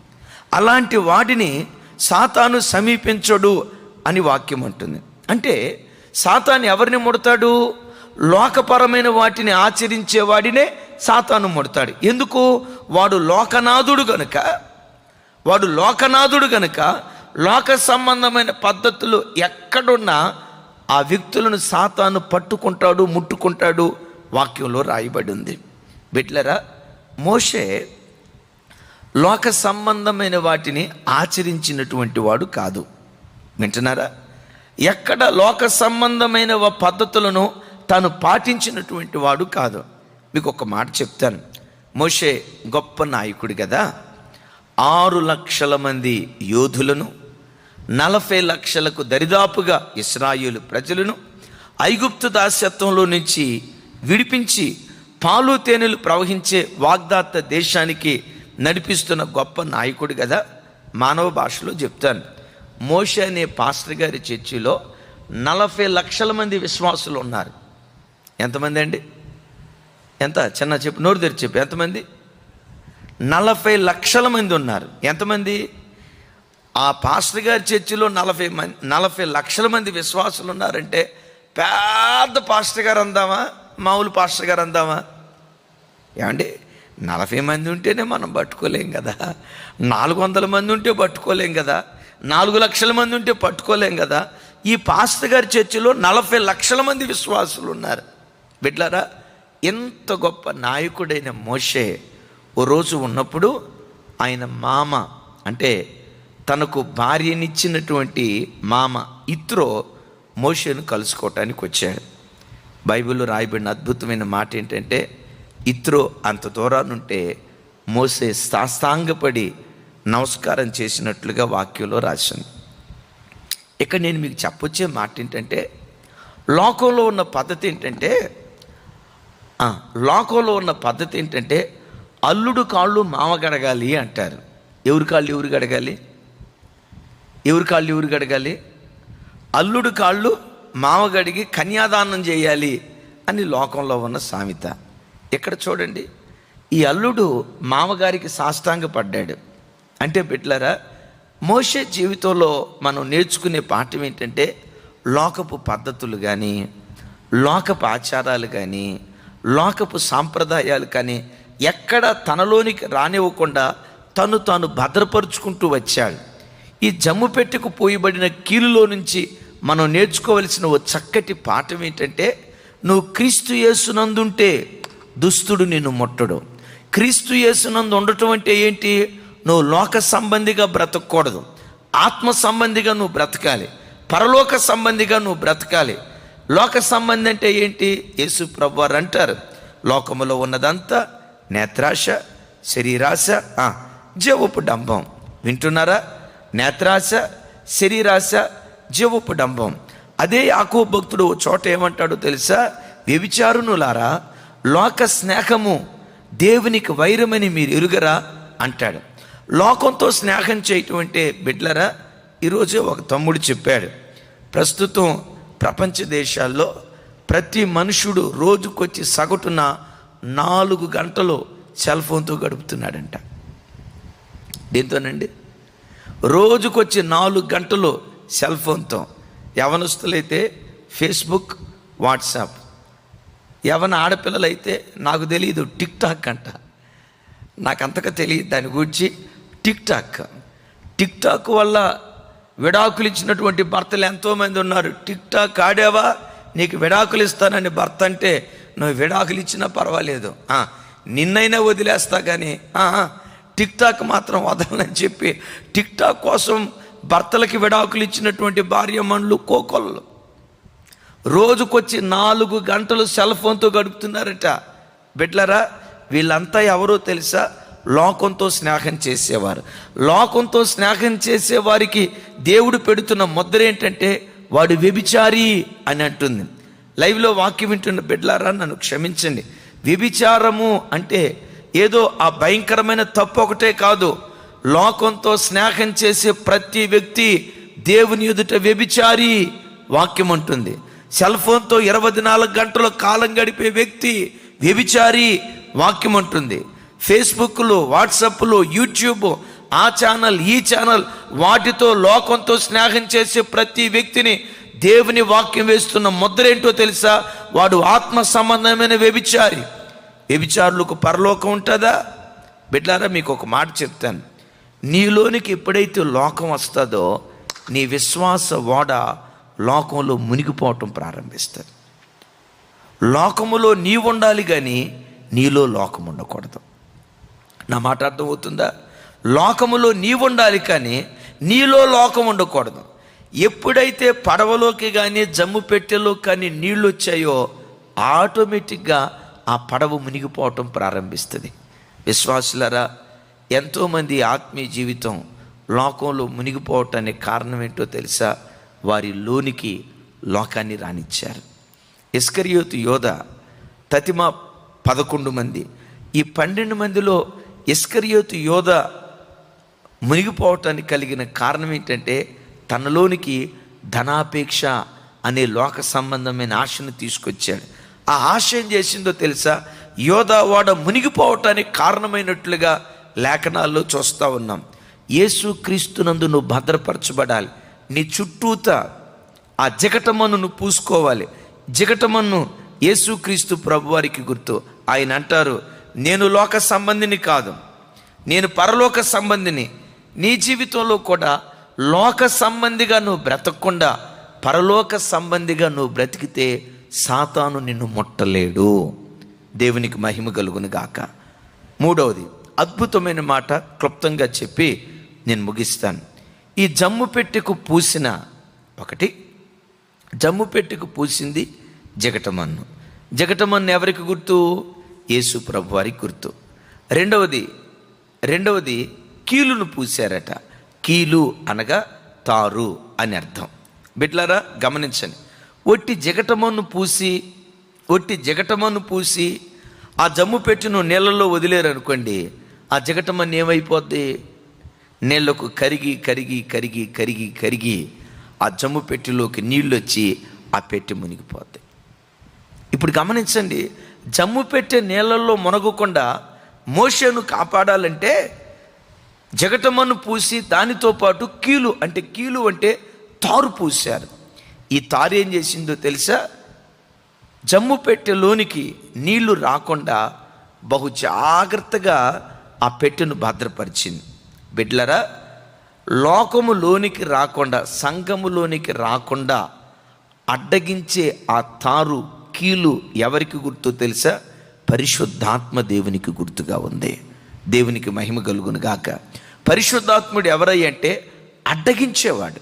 A: అలాంటి వాడిని సాతాను సమీపించడు అని వాక్యం అంటుంది. అంటే సాతాను ఎవరిని ముడతాడు? లోకపరమైన వాటిని ఆచరించేవాడినే సాతాను ముడతాడు. ఎందుకు? వాడు లోకనాథుడు గనుక లోక సంబంధమైన పద్ధతులు ఎక్కడున్నా ఆ వ్యక్తులను సాతాను పట్టుకుంటాడు, ముట్టుకుంటాడు. వాక్యంలో రాయబడి ఉంది. బిడ్డలారా, మోషే లోక సంబంధమైన వాటిని ఆచరించినటువంటి వాడు కాదు. వింటున్నారా? ఎక్కడ లోక సంబంధమైన పద్ధతులను తాను పాటించినటువంటి వాడు కాదు. మీకు ఒక మాట చెప్తాను. మోషే గొప్ప నాయకుడు కదా. 6 లక్షల మంది యోధులను, 40 లక్షలకు దరిదాపుగా ఇశ్రాయేలు ప్రజలను ఐగుప్తు దాస్యత్వంలో నుంచి విడిపించి పాలు తేనెలు ప్రవహించే వాగ్దాత దేశానికి నడిపిస్తున్న గొప్ప నాయకుడు కదా. మానవ భాషలో చెప్తాను, మోషే అనే పాస్టర్ గారి చర్చిలో 40 లక్షల మంది విశ్వాసులు ఉన్నారు. ఎంతమంది అండి? ఎంత? చిన్న చెప్పు, నోరు తెరిచి చెప్పు. ఎంతమంది? 40 లక్షల మంది ఉన్నారు. ఎంతమంది? ఆ పాస్టర్ గారి చర్చిలో 40 లక్షల మంది విశ్వాసులు ఉన్నారంటే పెద్ద పాస్టర్ గారు అందామా, మామూలు పాస్టర్ గారు అందామా? ఏమండి, 40 మంది ఉంటేనే మనం పట్టుకోలేం కదా. 400 మంది ఉంటే పట్టుకోలేం కదా. 4 లక్షల మంది ఉంటే పట్టుకోలేం కదా. ఈ పాస్టర్ గారి చర్చిలో 40 లక్షల మంది విశ్వాసులు ఉన్నారు. బిడ్డలారా, ఎంత గొప్ప నాయకుడైన మోషే ఓ రోజు ఉన్నప్పుడు ఆయన మామ, అంటే తనకు భార్యనిచ్చినటువంటి మామ ఇత్రో మోషేను కలుసుకోవటానికి వచ్చాడు. బైబిల్లో రాయబడిన అద్భుతమైన మాట ఏంటంటే, ఇత్రో అంత దూరానుంటే మోసే సాష్టాంగపడి నమస్కారం చేసినట్లుగా వాక్యంలో రాసింది. ఇక్కడ నేను మీకు చెప్పొచ్చే మాట ఏంటంటే, లోకంలో ఉన్న పద్ధతి ఏంటంటే అల్లుడు కాళ్ళు మామ గడగాలి అంటారు. ఎవరి కాళ్ళు ఎవరు గడగాలి? ఎవరి కాళ్ళు ఎవరు గడగాలి? అల్లుడు కాళ్ళు మామ గడిగి కన్యాదానం చేయాలి అని లోకంలో ఉన్న సామెత. ఇక్కడ చూడండి, ఈ అల్లుడు మామగారికి సాష్టాంగపడ్డాడు. అంటే బిడ్డలారా, మోషే జీవితంలో మనం నేర్చుకునే పాఠం ఏంటంటే, లోకపు పద్ధతులు కానీ, లోకపు ఆచారాలు కానీ, లోకపు సాంప్రదాయాలు కానీ ఎక్కడ తనలోనికి రానివ్వకుండా తాను భద్రపరుచుకుంటూ వచ్చాడు. ఈ జమ్ము పెట్టెకు పోయబడిన కీలులో నుంచి మనం నేర్చుకోవలసిన ఓ చక్కటి పాఠం ఏంటంటే, నువ్వు క్రీస్తు యేసునందుంటే దుష్టుడు నిన్ను ముట్టడు. క్రీస్తు యేసునందు ఉండటం అంటే ఏంటి? నువ్వు లోక సంబంధిగా బ్రతకూడదు, ఆత్మ సంబంధిగా నువ్వు బ్రతకాలి, పరలోక సంబంధిగా నువ్వు బ్రతకాలి. లోక సంబంధి అంటే ఏంటి? యేసు ప్రభువారు అంటారు, లోకములో ఉన్నదంతా నేత్రాశ, శరీరాశ, జీవపు డంబం. వింటున్నారా? నేత్రాశ, శరీరాశ, జీవపు డంబం. అదే యాకోబు భక్తుడు ఓ చోట ఏమంటాడో తెలుసా? వ్యభిచారునులారా, లోక స్నేహము దేవునికి వైరమని మీరు ఎరుగరా అంటాడు. లోకంతో స్నేహం చేయటం అంటే బిడ్లరా, ఈరోజు ఒక తమ్ముడు చెప్పాడు, ప్రస్తుతం ప్రపంచ దేశాల్లో ప్రతి మనుషుడు రోజుకొచ్చి సగటున 4 గంటలు సెల్ ఫోన్తో గడుపుతున్నాడంట. దీంతోనండి, రోజుకొచ్చి 4 గంటలు సెల్ ఫోన్తో. యవనస్తులైతే ఫేస్బుక్, వాట్సాప్. యవన ఆడపిల్లలైతే నాకు తెలియదు టిక్ టాక్ అంట. నాకు అంతగా తెలియదు దాని గురించి. టిక్ టాక్ వల్ల విడాకులు ఇచ్చినటువంటి భర్తలు ఎంతోమంది ఉన్నారు. టిక్ టాక్ ఆడావా నీకు విడాకులు ఇస్తానని భర్త అంటే, నువ్వు విడాకులు ఇచ్చినా పర్వాలేదు, నిన్నైనా వదిలేస్తా కానీ టిక్ టాక్ మాత్రం వదలని చెప్పి టిక్ టాక్ కోసం భర్తలకి విడాకులు ఇచ్చినటువంటి భార్యమణులు కోకొల్లలు రోజుకొచ్చి 4 గంటలు సెల్ ఫోన్తో గడుపుతున్నారట. బిడ్లరా, వీళ్ళంతా ఎవరో తెలుసా? లోకంతో స్నేహం చేసేవారు. లోకంతో స్నేహం చేసేవారికి దేవుడు పెడుతున్న ముద్ర ఏంటంటే, వాడు వ్యభిచారి అని అంటుంది. లైవ్లో వాక్యం వింటున్న బిడ్డలారా, నన్ను క్షమించండి. వ్యభిచారము అంటే ఏదో ఆ భయంకరమైన తప్పు ఒకటే కాదు. లోకంతో స్నేహం చేసే ప్రతి వ్యక్తి దేవుని ఎదుట వ్యభిచారి వాక్యం అంటుంది. సెల్ ఫోన్తో 24 గంటల కాలం గడిపే వ్యక్తి వ్యభిచారి వాక్యం అంటుంది. ఫేస్బుక్లో, వాట్సాప్లో, యూట్యూబ్, ఆ ఛానల్, ఈ ఛానల్, వాటితో లోకంతో స్నేహం చేసే ప్రతి వ్యక్తిని దేవుని వాక్యం వేస్తున్న ముద్ర ఏంటో తెలుసా? వాడు ఆత్మ సంబంధమైన వ్యభిచారి. వ్యభిచారులకు పరలోకం ఉంటుందా? బిడ్లారా, మీకు ఒక మాట చెప్తాను. నీలోనికి ఎప్పుడైతే లోకం వస్తుందో, నీ విశ్వాస ఓడ లోకంలో మునిగిపోవటం ప్రారంభిస్తుంది. లోకములో నీవు ఉండాలి కానీ నీలో లోకం ఉండకూడదు. నా మాట అర్థమవుతుందా? లోకములో నీవు ఉండాలి కానీ నీలో లోకం ఉండకూడదు. ఎప్పుడైతే పడవలోకి కానీ జమ్ము పెట్టెలో కానీ నీళ్ళు వచ్చాయో, ఆటోమేటిక్గా ఆ పడవ మునిగిపోవటం ప్రారంభిస్తుంది. విశ్వాసులారా, ఎంతోమంది ఆత్మీయ జీవితం లోకంలో మునిగిపోవటానికి కారణం ఏంటో తెలుసా? వారి లోనికి లోకాన్ని రానిచ్చారు. ఇస్కరియోతు యోధ, తతిమ 11 మంది. ఈ 12 మందిలో ఇస్కరియోతు యోధ మునిగిపోవటానికి కలిగిన కారణం ఏంటంటే, తనలోనికి ధనాపేక్ష అనే లోక సంబంధమైన ఆశను తీసుకొచ్చాడు. ఆ ఆశ ఏం చేసిందో తెలుసా? యోధా వాడ మునిగిపోవటానికి కారణమైనట్లుగా లేఖనాల్లో చూస్తూ ఉన్నాం. యేసు క్రీస్తునందు నువ్వు భద్రపరచబడాలి. నీ చుట్టూత ఆ జిగటమన్ను నువ్వు పూసుకోవాలి. జిగటమన్ను యేసుక్రీస్తు ప్రభువారికి గుర్తు. ఆయన అంటారు, నేను లోక సంబంధిని కాదు, నేను పరలోక సంబంధిని. నీ జీవితంలో కూడా లోక సంబంధిగా నువ్వు బ్రతకకుండా పరలోక సంబంధిగా నువ్వు బ్రతికితే సాతాను నిన్ను ముట్టలేడు. దేవునికి మహిమ కలుగును గాక. 3వది అద్భుతమైన మాట క్లుప్తంగా చెప్పి నేను ముగిస్తాను. ఈ జమ్ము పెట్టెకు పూసిన జమ్ము పెట్టెకు పూసింది జిగటమన్ను. జిగటమన్ను ఎవరికి గుర్తు? యేసు ప్రభు వారికి గుర్తు. రెండవది కీలును పూశారట. కీలు అనగా తారు అని అర్థం. బిడ్లారా, గమనించండి. ఒట్టి జిగటమన్ను పూసి ఆ జమ్ము పెట్టెను నీళ్ళల్లో వదిలేరు అనుకోండి, ఆ జిగటమని ఏమైపోద్ది? నీళ్లకు కరిగి కరిగి కరిగి కరిగి కరిగి ఆ జమ్ము పెట్టెలోకి నీళ్ళు వచ్చి ఆ పెట్టె మునిగిపోద్ది. ఇప్పుడు గమనించండి, జమ్ము పెట్టె నీళ్ళల్లో మునగకుండా మోషేను కాపాడాలంటే జగటమన్ను పూసి దానితో పాటు కీలు అంటే తారు పూశారు. ఈ తారు ఏం చేసిందో తెలుసా? జమ్ము పెట్టెలోనికి నీళ్లు రాకుండా బహు జాగ్రత్తగా ఆ పెట్టెను భద్రపరిచింది. బిడ్డలారా, లోకములోనికి రాకుండా, సంఘములోనికి రాకుండా అడ్డగించే ఆ తారు కీలు ఎవరికి గుర్తు తెలుసా? పరిశుద్ధాత్మ దేవునికి గుర్తుగా ఉంది. దేవునికి మహిమ కలుగును గాక. పరిశుద్ధాత్ముడు ఎవరయ్య అంటే అడ్డగించేవాడు.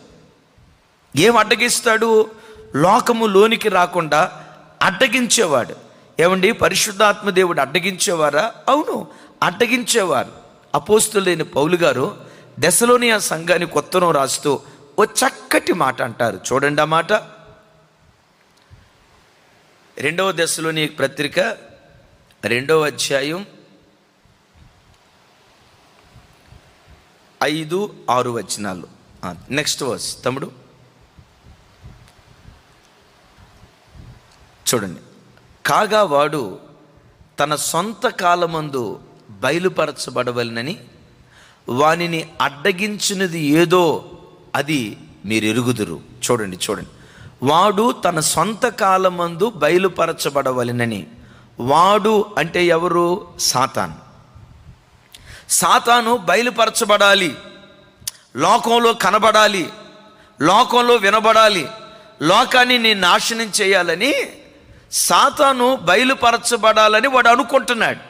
A: ఏం అడ్డగిస్తాడు? లోకములోనికి రాకుండా అడ్డగించేవాడు. ఏమండి, పరిశుద్ధాత్మ దేవుడు అడ్డగించేవారా? అవును, అడ్డగించేవారు. అపోస్తులైన పౌలు గారు దెసలోనియ సంఘానికి ఉత్తరం రాస్తూ ఓ చక్కటి మాట అంటారు. చూడండి ఆ మాట. 2వ దెసలోనియ పత్రిక 2వ అధ్యాయం 5-6 వచనాలు. నెక్స్ట్ వర్స్ తమ్ముడు చూడండి. కాగా వాడు తన సొంత కాలమందు బయలుపరచబడవలనని వానిని అడ్డగించినది ఏదో అది మీరు ఎరుగుదురు. చూడండి. వాడు తన సొంత కాలమందు బయలుపరచబడవలనని. వాడు అంటే ఎవరు? సాతాను బయలుపరచబడాలి, లోకంలో కనబడాలి, లోకంలో వినబడాలి, లోకాన్ని నేను నాశనం చేయాలని సాతాను బయలుపరచబడాలని వాడు అనుకుంటున్నాడు.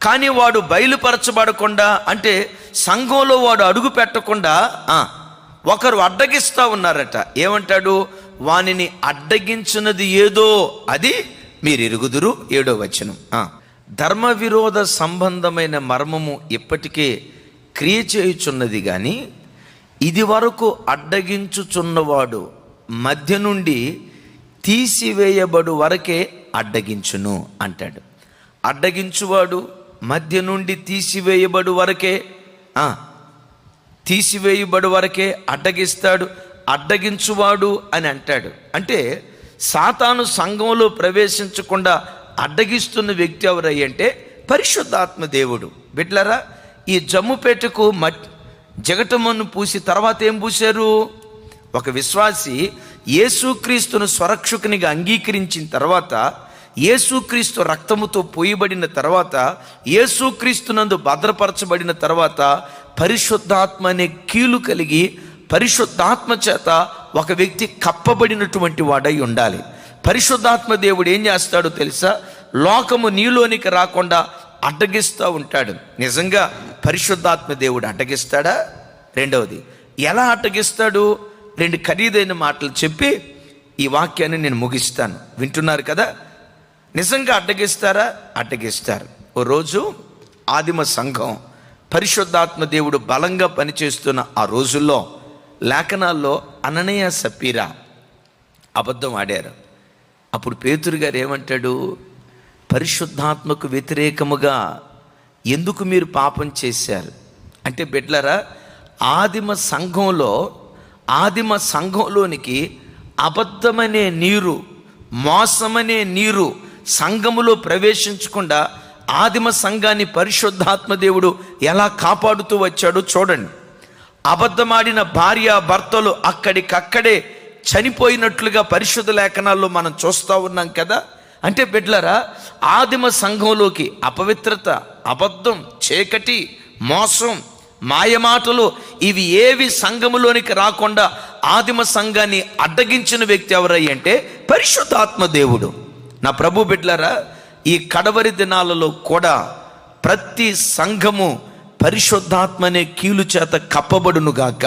A: కానీ వాడు బయలుపరచబడకుండా, అంటే సంఘంలో వాడు అడుగు పెట్టకుండా ఒకరు అడ్డగిస్తూ ఉన్నారట. ఏమంటాడు? వానిని అడ్డగించినది ఏదో అది మీరు ఎరుగుదురు. 7వ వచనం. ధర్మ విరోధ సంబంధమైన మర్మము ఇప్పటికే క్రియ చేయుచున్నది, కానీ ఇది వరకు అడ్డగించుచున్నవాడు మధ్య నుండి తీసివేయబడు వరకే అడ్డగించును అంటాడు. అడ్డగించువాడు మధ్య నుండి తీసివేయబడు వరకే అడ్డగిస్తాడు. అడ్డగించువాడు అని అంటాడు. అంటే సాతాను సంఘంలో ప్రవేశించకుండా అడ్డగిస్తున్న వ్యక్తి ఎవరయ్యంటే పరిశుద్ధాత్మ దేవుడు. బిడ్డలారా, ఈ జమ్ముపేటకు జగటమన్ను పూసి తర్వాత ఏం పూశారు? ఒక విశ్వాసి యేసుక్రీస్తును స్వరక్షకునిగా అంగీకరించిన తర్వాత, యేసుక్రీస్తు రక్తముతో పోయబడిన తర్వాత, యేసుక్రీస్తునందు భద్రపరచబడిన తర్వాత పరిశుద్ధాత్మ అనే కీలు కలిగి పరిశుద్ధాత్మ చేత ఒక వ్యక్తి కప్పబడినటువంటి వాడై ఉండాలి. పరిశుద్ధాత్మ దేవుడు ఏం చేస్తాడో తెలుసా? లోకము నీలోనికి రాకుండా అడ్డగిస్తూ ఉంటాడు. నిజంగా పరిశుద్ధాత్మ దేవుడు అడ్డగిస్తాడా? రెండవది, ఎలా అడ్డగిస్తాడు? 2 ఖరీదైన మాటలు చెప్పి ఈ వాక్యాన్ని నేను ముగిస్తాను. వింటున్నారు కదా? నిజంగా అడ్డగిస్తారా? అడ్డగిస్తారు. ఓ రోజు ఆదిమ సంఘం పరిశుద్ధాత్మ దేవుడు బలంగా పనిచేస్తున్న ఆ రోజుల్లో లేఖనాల్లో అననీయ సప్పీరా అబద్ధం ఆడారు. అప్పుడు పేతురు గారు ఏమంటాడు? పరిశుద్ధాత్మకు వ్యతిరేకముగా ఎందుకు మీరు పాపం చేశారు అంటే, బిడ్డలారా, ఆదిమ సంఘంలోనికి అబద్ధమనే నీరు, మోసమనే నీరు సంఘములో ప్రవేశించకుండా ఆదిమ సంఘాన్ని పరిశుద్ధాత్మ దేవుడు ఎలా కాపాడుతూ వచ్చాడో చూడండి. అబద్ధమాడిన భార్య భర్తలు అక్కడికక్కడే చనిపోయినట్లుగా పరిశుద్ధ లేఖనాల్లో మనం చూస్తూ ఉన్నాం కదా. అంటే బిడ్డలారా, ఆదిమ సంఘంలోకి అపవిత్రత, అబద్ధం, చీకటి, మోసం, మాయమాటలు ఇవి ఏవి సంఘములోనికి రాకుండా ఆదిమ సంఘాన్ని అడ్డగించిన వ్యక్తి ఎవరయ్యంటే పరిశుద్ధాత్మ దేవుడు. నా ప్రభు బిడ్డలారా, ఈ కడవరి దినాలలో కూడా ప్రతి సంఘము పరిశుద్ధాత్మ అనే కీలు చేత కప్పబడునుగాక.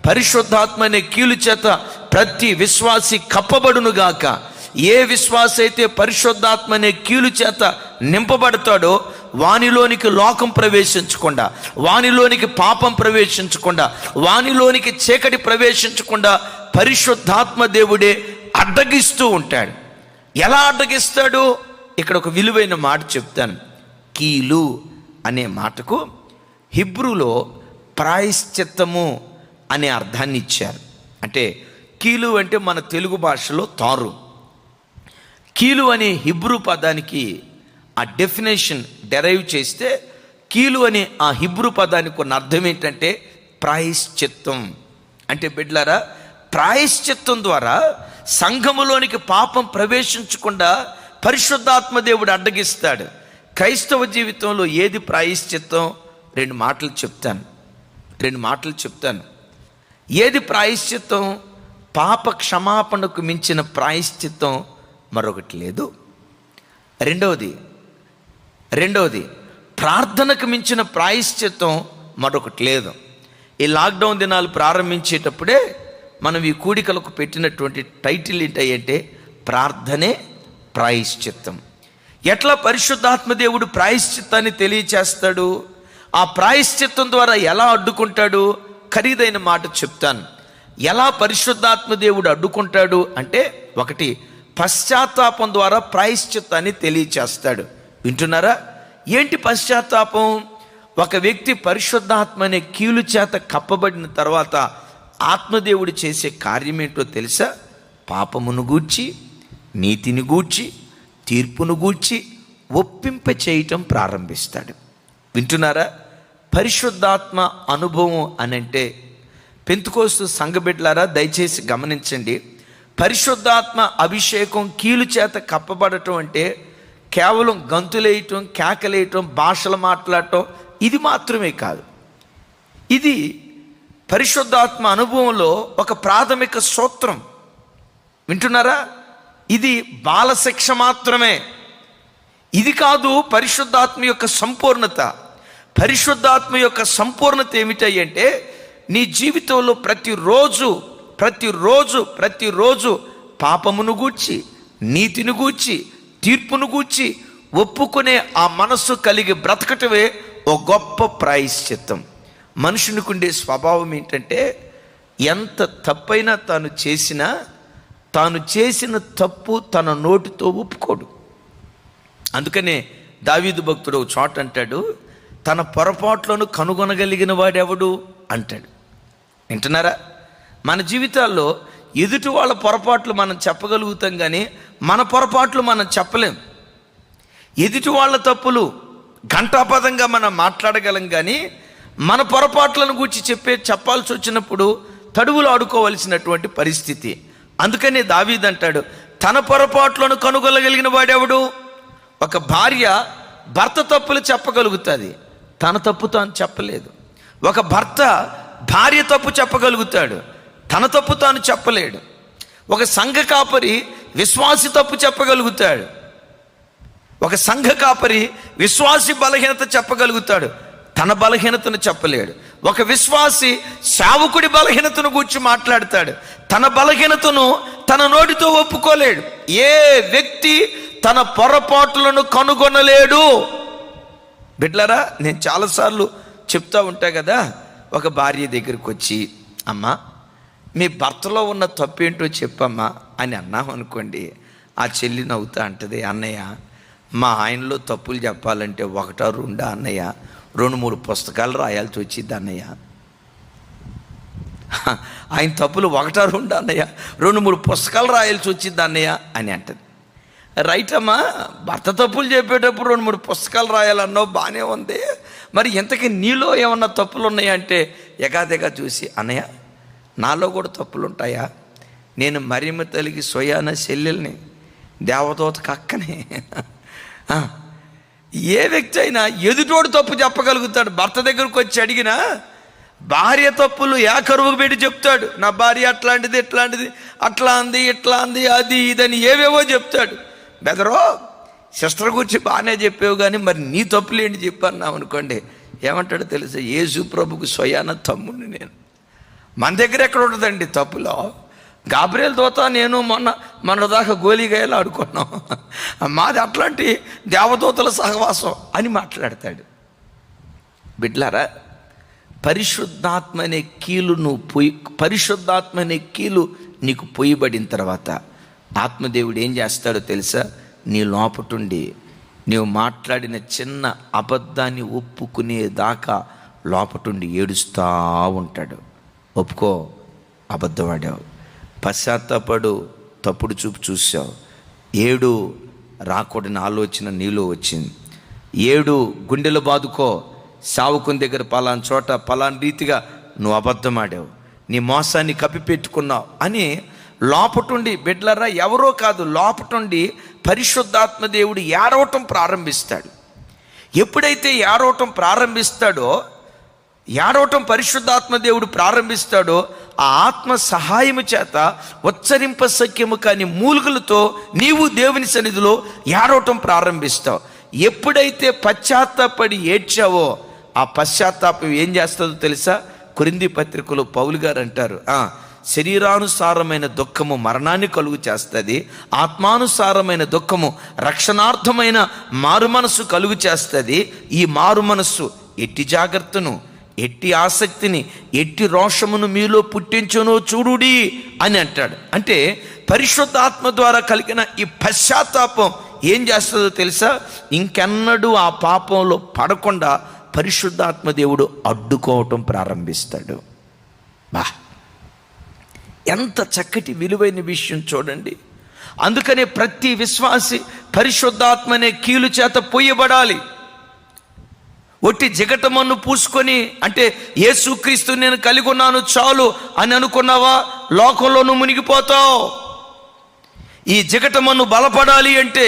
A: పరిశుద్ధాత్మ అనే కీలు చేత ప్రతి విశ్వాసి కప్పబడునుగాక. ఏ విశ్వాస అయితే పరిశుద్ధాత్మ అనే కీలు చేత నింపబడతాడో వానిలోనికి లోకం ప్రవేశించకుండా, వానిలోనికి పాపం ప్రవేశించకుండా, వానిలోనికి చీకటి ప్రవేశించకుండా పరిశుద్ధాత్మ దేవుడే అడ్డగిస్తూ ఉంటాడు. ఎలా అడ్డగిస్తాడు? ఇక్కడ ఒక విలువైన మాట చెప్తాను. కీలు అనే మాటకు హిబ్రూలో ప్రాయశ్చిత్తము అనే అర్థాన్ని ఇచ్చారు. అంటే కీలు అంటే మన తెలుగు భాషలో తారు. కీలు అనే హిబ్రూ పదానికి ఆ డెఫినేషన్ డెరైవ్ చేస్తే కీలు అనే ఆ హిబ్రూ పదానికి ఉన్న అర్థం ఏంటంటే ప్రాయశ్చిత్తం. అంటే బిడ్డలారా, ప్రాయశ్చిత్తం ద్వారా సంఘములోనికి పాపం ప్రవేశించకుండా పరిశుద్ధాత్మ దేవుడు అడ్డగిస్తాడు. క్రైస్తవ జీవితంలో ఏది ప్రాయశ్చిత్తం? రెండు మాటలు చెప్తాను. ఏది ప్రాయశ్చిత్తం? పాప క్షమాపణకు మించిన ప్రాయశ్చిత్తం మరొకటి లేదు. రెండవది ప్రార్థనకు మించిన ప్రాయశ్చిత్తం మరొకటి లేదు. ఈ లాక్డౌన్ దినాలు ప్రారంభించేటప్పుడే మనం ఈ కూడికలకు పెట్టినటువంటి టైటిల్ ఏంటంటే ప్రార్థనే ప్రాయశ్చిత్తం. ఎట్లా పరిశుద్ధాత్మ దేవుడు ప్రాయశ్చిత్తాన్ని తెలియచేస్తాడు? ఆ ప్రాయశ్చిత్తం ద్వారా ఎలా అడ్డుకుంటాడు? ఖరీదైన మాట చెప్తాను. ఎలా పరిశుద్ధాత్మ దేవుడు అడ్డుకుంటాడు అంటే, ఒకటి, పశ్చాత్తాపం ద్వారా ప్రాయశ్చిత్తాన్ని తెలియచేస్తాడు. వింటున్నారా? ఏంటి పశ్చాత్తాపం? ఒక వ్యక్తి పరిశుద్ధాత్మ అనే కీలు చేత కప్పబడిన తర్వాత ఆత్మదేవుడు చేసే కార్యమేంటో తెలుసా? పాపమును గూర్చి, నీతిని గూర్చి, తీర్పును గూర్చి ఒప్పింప చేయటం ప్రారంభిస్తాడు. వింటున్నారా? పరిశుద్ధాత్మ అనుభవం అనంటే, పెంతుకోస్తు సంఘబిడ్డలారా దయచేసి గమనించండి. పరిశుద్ధాత్మ అభిషేకం కీలు చేత కప్పబడటం అంటే కేవలం గంతులేయటం, కేకలేయటం, భాషలు మాట్లాడటం ఇది మాత్రమే కాదు. ఇది పరిశుద్ధాత్మ అనుభవంలో ఒక ప్రాథమిక సూత్రం. వింటున్నారా? ఇది బాలశిక్ష మాత్రమే. ఇది కాదు పరిశుద్ధాత్మ యొక్క సంపూర్ణత. పరిశుద్ధాత్మ యొక్క సంపూర్ణత ఏమిటంటే, నీ జీవితంలో ప్రతిరోజు పాపమును గూర్చి, నీతిని గూర్చి, తీర్పును గూర్చి ఒప్పుకునే ఆ మనస్సు కలిగి బ్రతకటమే ఓ గొప్ప ప్రాయశ్చిత్తం. మనుషునికి ఉండే స్వభావం ఏంటంటే, ఎంత తప్పైనా తాను చేసిన తప్పు తన నోటితో ఒప్పుకోడు. అందుకనే దావీదు భక్తుడు ఒక చోట అంటాడు, తన పొరపాట్లను కనుగొనగలిగిన వాడెవడు అంటాడు. వింటున్నారా? మన జీవితాల్లో ఎదుటి వాళ్ళ పొరపాట్లు మనం చెప్పగలుగుతాం, కానీ మన పొరపాట్లు మనం చెప్పలేం. ఎదుటి వాళ్ళ తప్పులు ఘంటాపదంగా మనం మాట్లాడగలం, కానీ మన పొరపాట్లను గురించి చెప్పాల్సి వచ్చినప్పుడు తడువులు ఆడుకోవలసినటువంటి పరిస్థితి. అందుకనే దావీదు అంటాడు, తన పొరపాట్లను కనుగొనగలిగిన వాడెవడు? ఒక భార్య భర్త తప్పులు చెప్పగలుగుతుంది, తన తప్పు తాను చెప్పలేదు. ఒక భర్త భార్య తప్పు చెప్పగలుగుతాడు, తన తప్పు తాను చెప్పలేడు. ఒక సంఘ కాపరి విశ్వాసి తప్పు చెప్పగలుగుతాడు, ఒక సంఘ కాపరి విశ్వాసి బలహీనత చెప్పగలుగుతాడు, తన బలహీనతను చెప్పలేడు. ఒక విశ్వాసి సేవకుడి బలహీనతను గురించి మాట్లాడతాడు, తన బలహీనతను తన నోటితో ఒప్పుకోలేడు. ఏ వ్యక్తి తన పొరపాట్లను కనుగొనలేడు. బిడ్డలారా, నేను చాలాసార్లు చెప్తా ఉంటా కదా, ఒక భార్య దగ్గరికి వచ్చి, అమ్మా మీ భర్తలో ఉన్న తప్పేంటో చెప్పమ్మా అని అన్నాం అనుకోండి, ఆ చెల్లి నవ్వుతా అంటది, అన్నయ్య మా ఆయనలో తప్పులు చెప్పాలంటే 1-2 అన్నయ్య, 2-3 పుస్తకాలు రాయాల్సి వచ్చింది అన్నయ్య. ఆయన తప్పులు 1-2 అన్నయ్య, 2-3 పుస్తకాలు రాయాల్సి వచ్చింది అన్నయ్య అని అంటది. రైట్ అమ్మా, భర్త తప్పులు చెప్పేటప్పుడు 2-3 పుస్తకాలు రాయాలన్నావు, బాగానే ఉంది. మరి ఇంతకీ నీలో ఏమన్నా తప్పులు ఉన్నాయంటే ఎగాదిగా చూసి, అన్నయ్య నాలో కూడా తప్పులు ఉంటాయా? నేను మరియమ్మ తల్లికి సొయాన చెల్లెల్ని, దేవదూతకు అక్కనే. ఏ వ్యక్తి అయినా ఎదుటోడు తప్పు చెప్పగలుగుతాడు. భర్త దగ్గరకు వచ్చి అడిగినా భార్య తప్పులు ఏకరువుకు పెట్టి చెప్తాడు. నా భార్య అట్లాంటిది, ఇట్లాంటిది, అట్లా అంది, ఇట్లా అంది, అది ఇదని ఏవేవో చెప్తాడు. బెదరో సిస్టర్ గురించి బాగానే చెప్పావు, కానీ మరి నీ తప్పులు ఏంటి చెప్పన్నావు అనుకోండి, ఏమంటాడో తెలుసా? యేసు ప్రభుకు స్వయాన తమ్ముడిని నేను. మన దగ్గర ఎక్కడ ఉంటుందండి తప్పులో? గాబ్రియల్ దూత నేను మన దాకా గోలీగాయలు ఆడుకున్నాం, మాది అట్లాంటి దేవదూతల సహవాసం అని మాట్లాడతాడు. బిడ్లారా, పరిశుద్ధాత్మ అనే కీలు నీకు పొయ్యబడిన తర్వాత ఆత్మదేవుడు ఏం చేస్తాడో తెలుసా? నీ లోపటుండి నీవు మాట్లాడిన చిన్న అబద్ధాన్ని ఒప్పుకునేదాకా లోపటుండి ఏడుస్తూ ఉంటాడు. ఒప్పుకో, అబద్ధవాడావు. పశ్చాత్తాపడు, తప్పుడు చూపు చూసావు. ఏడు, రాకూడని ఆలోచన నీలో వచ్చింది. ఏడు, గుండెలు బాదుకో, సావుకుని దగ్గర పలానా చోట పలానా రీతిగా నువ్వు అబద్ధం ఆడావు, నీ మోసాన్ని కప్పిపెట్టుకున్నావు అని లోపటుండి, బిడ్డలారా ఎవరో కాదు, లోపటుండి పరిశుద్ధాత్మ దేవుడు ఏడవటం ప్రారంభిస్తాడు. ఎప్పుడైతే ఏడవటం పరిశుద్ధాత్మ దేవుడు ప్రారంభిస్తాడో ఆ ఆత్మ సహాయము చేత ఉచ్చరింప సఖ్యము కాని మూలుగులతో నీవు దేవుని సన్నిధిలో ఏడవటం ప్రారంభిస్తావు. ఎప్పుడైతే పశ్చాత్తాపడి ఏడ్చావో ఆ పశ్చాత్తాపం ఏం చేస్తుందో తెలుసా? కొరింథీ పత్రికలో పౌలు గారు అంటారు, శరీరానుసారమైన దుఃఖము మరణాన్ని కలుగు చేస్తుంది, ఆత్మానుసారమైన దుఃఖము రక్షణార్థమైన మారు మనస్సు కలుగు చేస్తుంది. ఈ మారు మనస్సు ఎట్టి జాగ్రత్తను, ఎట్టి ఆసక్తిని, ఎట్టి రోషమును మీలో పుట్టించునో చూడుడి అని అంటాడు. అంటే పరిశుద్ధాత్మ ద్వారా కలిగిన ఈ పశ్చాత్తాపం ఏం చేస్తుందో తెలుసా? ఇంకెన్నడూ ఆ పాపంలో పడకుండా పరిశుద్ధాత్మ దేవుడు అడ్డుకోవటం ప్రారంభిస్తాడు. ఎంత చక్కటి విలువైన విషయం చూడండి. అందుకనే ప్రతి విశ్వాసి పరిశుద్ధాత్మనే కీలు చేత పోయబడాలి. ఒట్టి జిగటమన్ను పూసుకొని, అంటే యేసుక్రీస్తు నేను కలిగి ఉన్నాను చాలు అని అనుకున్నావా, లోకంలోనూ మునిగిపోతావు. ఈ జిగటమన్ను బలపడాలి అంటే,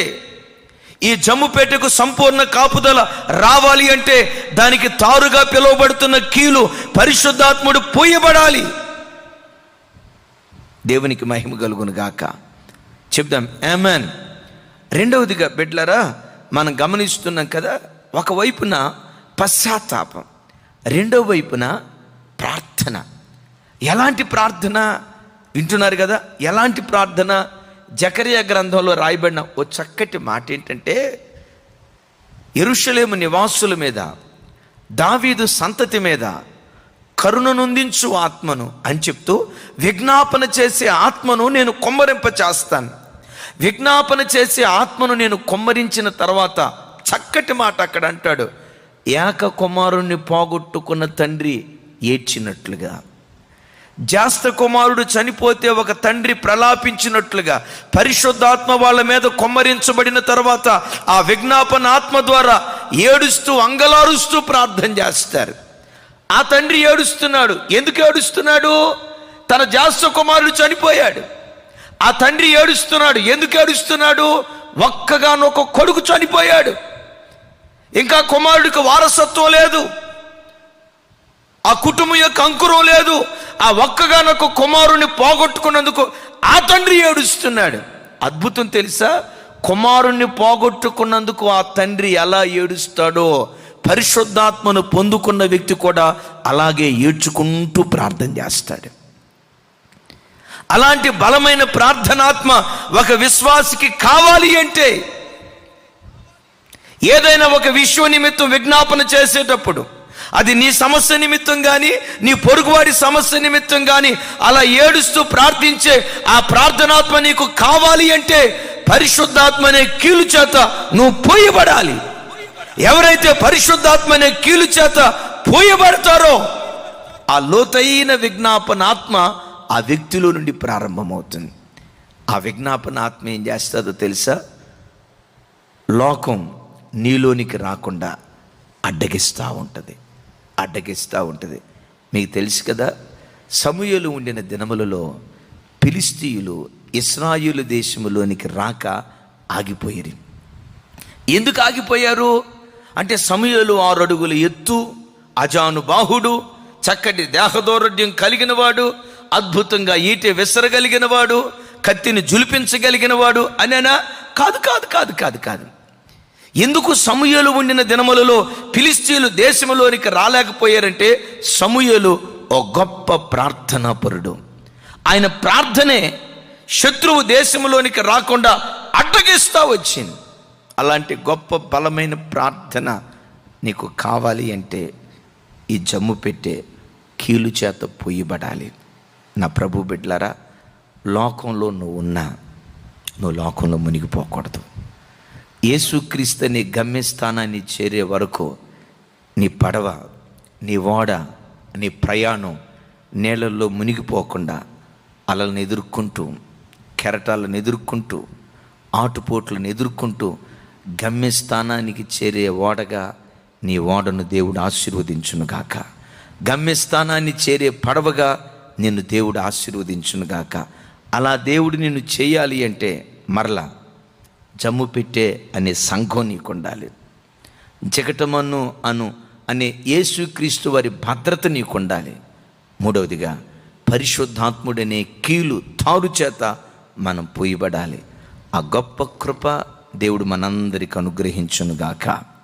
A: ఈ జమ్ముపేటకు సంపూర్ణ కాపుదల రావాలి అంటే దానికి తారుగా పిలువబడుతున్న కీలు పరిశుద్ధాత్ముడు పోయబడాలి. దేవునికి మహిమ కలుగును గాక. చెప్దాం ఆమేన్. రెండవదిగా బిడ్డలారా, మనం గమనిస్తున్నాం కదా, ఒకవైపున పశ్చాత్తాపం, రెండో వైపున ప్రార్థన. ఎలాంటి ప్రార్థన వింటున్నారు కదా? ఎలాంటి ప్రార్థన? జకరియా గ్రంథంలో రాయబడిన ఓ చక్కటి మాట ఏంటంటే, యెరూషలేము నివాసుల మీద, దావీదు సంతతి మీద కరుణనుందించు ఆత్మను అని చెప్తూ విజ్ఞాపన చేసే ఆత్మను నేను కొమ్మరింప చేస్తాను. విజ్ఞాపన చేసే ఆత్మను నేను కొమ్మరించిన తర్వాత చక్కటి మాట అక్కడ అంటాడు, ఏక కుమారుణ్ణి పోగొట్టుకున్న తండ్రి ఏడ్చినట్లుగా, జ్యేష్ఠ కుమారుడు చనిపోతే ఒక తండ్రి ప్రలాపించినట్లుగా పరిశుద్ధాత్మ వాళ్ళ మీద కొమ్మరించబడిన తర్వాత ఆ విజ్ఞాపన ఆత్మ ద్వారా ఏడుస్తూ అంగలారుస్తూ ప్రార్థన చేస్తారు. ఆ తండ్రి ఏడుస్తున్నాడు. ఎందుకు ఏడుస్తున్నాడు? తన జ్యేష్ఠ కుమారుడు చనిపోయాడు. ఆ తండ్రి ఏడుస్తున్నాడు. ఎందుకు ఏడుస్తున్నాడు? ఒక్కగానొక కొడుకు చనిపోయాడు. ఇంకా కుమారుడికి వారసత్వం లేదు, ఆ కుటుంబం యొక్క అంకురం లేదు. ఆ ఒక్కగానొక కుమారుని పోగొట్టుకున్నందుకు ఆ తండ్రి ఏడుస్తున్నాడు. అద్భుతం తెలుసా? కుమారుణ్ణి పోగొట్టుకున్నందుకు ఆ తండ్రి ఎలా ఏడుస్తాడో పరిశుద్ధాత్మను పొందుకున్న వ్యక్తి కూడా అలాగే ఏడ్చుకుంటూ ప్రార్థన చేస్తాడు. అలాంటి బలమైన ప్రార్థనాత్మ ఒక విశ్వాసికి కావాలి అంటే, ఏదైనా ఒక విషయం నిమిత్తం విజ్ఞాపన చేసేటప్పుడు, అది నీ సమస్య నిమిత్తం కానీ, నీ పొరుగువాడి సమస్య నిమిత్తం కానీ అలా ఏడుస్తూ ప్రార్థించే ఆ ప్రార్థనాత్మ నీకు కావాలి అంటే పరిశుద్ధాత్మనే కీలు చేత నువ్వు పోయబడాలి. ఎవరైతే పరిశుద్ధాత్మనే కీలు చేత పోయబడతారో ఆ లోతైన విజ్ఞాపనాత్మ ఆ వ్యక్తిలో నుండి ప్రారంభమవుతుంది. ఆ విజ్ఞాపనాత్మ ఏం చేస్తుందో తెలుసా? లోకం నీలోనికి రాకుండా అడ్డగిస్తూ ఉంటుంది. మీకు తెలుసు కదా, సమూయేలు ఉండిన దినములలో ఫిలిష్తీయులు ఇశ్రాయేలు దేశములోనికి రాక ఆగిపోయారు. ఎందుకు ఆగిపోయారు అంటే, సమూయేలు 6 అడుగుల ఎత్తు, అజానుబాహుడు, చక్కటి దేహదౌర్ఢ్యం కలిగిన వాడు, అద్భుతంగా ఈటె విసరగలిగిన వాడు, కత్తిని జులిపించగలిగిన వాడు అనేనా? కాదు. ఎందుకు సమూయేలు ఉండిన దినములలో ఫిలిష్తీయులు దేశంలోనికి రాలేకపోయారంటే, సమూయేలు ఓ గొప్ప ప్రార్థనాపరుడు. ఆయన ప్రార్థనే శత్రువు దేశంలోనికి రాకుండా అడ్డగిస్తూ వచ్చింది. అలాంటి గొప్ప బలమైన ప్రార్థన నీకు కావాలి అంటే ఈ జమ్ము పెట్టే కీలు చేత పోయబడాలి. నా ప్రభు బిడ్డలారా, లోకంలో నువ్వు లోకంలో మునిగిపోకూడదు. యేసుక్రీస్తు నీ గమ్యస్థానాన్ని చేరే వరకు నీ పడవ, నీ ఓడ, నీ ప్రయాణం నీళ్ళల్లో మునిగిపోకుండా అలలను ఎదుర్కొంటూ, కెరటాలను ఎదుర్కొంటూ, ఆటుపోట్లను ఎదుర్కొంటూ గమ్యస్థానానికి చేరే ఓడగా నీ ఓడను దేవుడు ఆశీర్వదించునుగాక. గమ్యస్థానాన్ని చేరే పడవగా నిన్ను దేవుడు ఆశీర్వదించునుగాక. అలా దేవుడు నిన్ను చేయాలి అంటే మరలా జమ్ము పెట్టే అనే సంఘం నీకు ఉండాలి. జగటమన్ను అనే యేసుక్రీస్తు వారి భద్రత నీకు ఉండాలి. మూడవదిగా పరిశుద్ధాత్ముడనే కీలు తారు చేత మనం పోయబడాలి. ఆ గొప్ప కృప దేవుడు మనందరికి అనుగ్రహించునుగాక.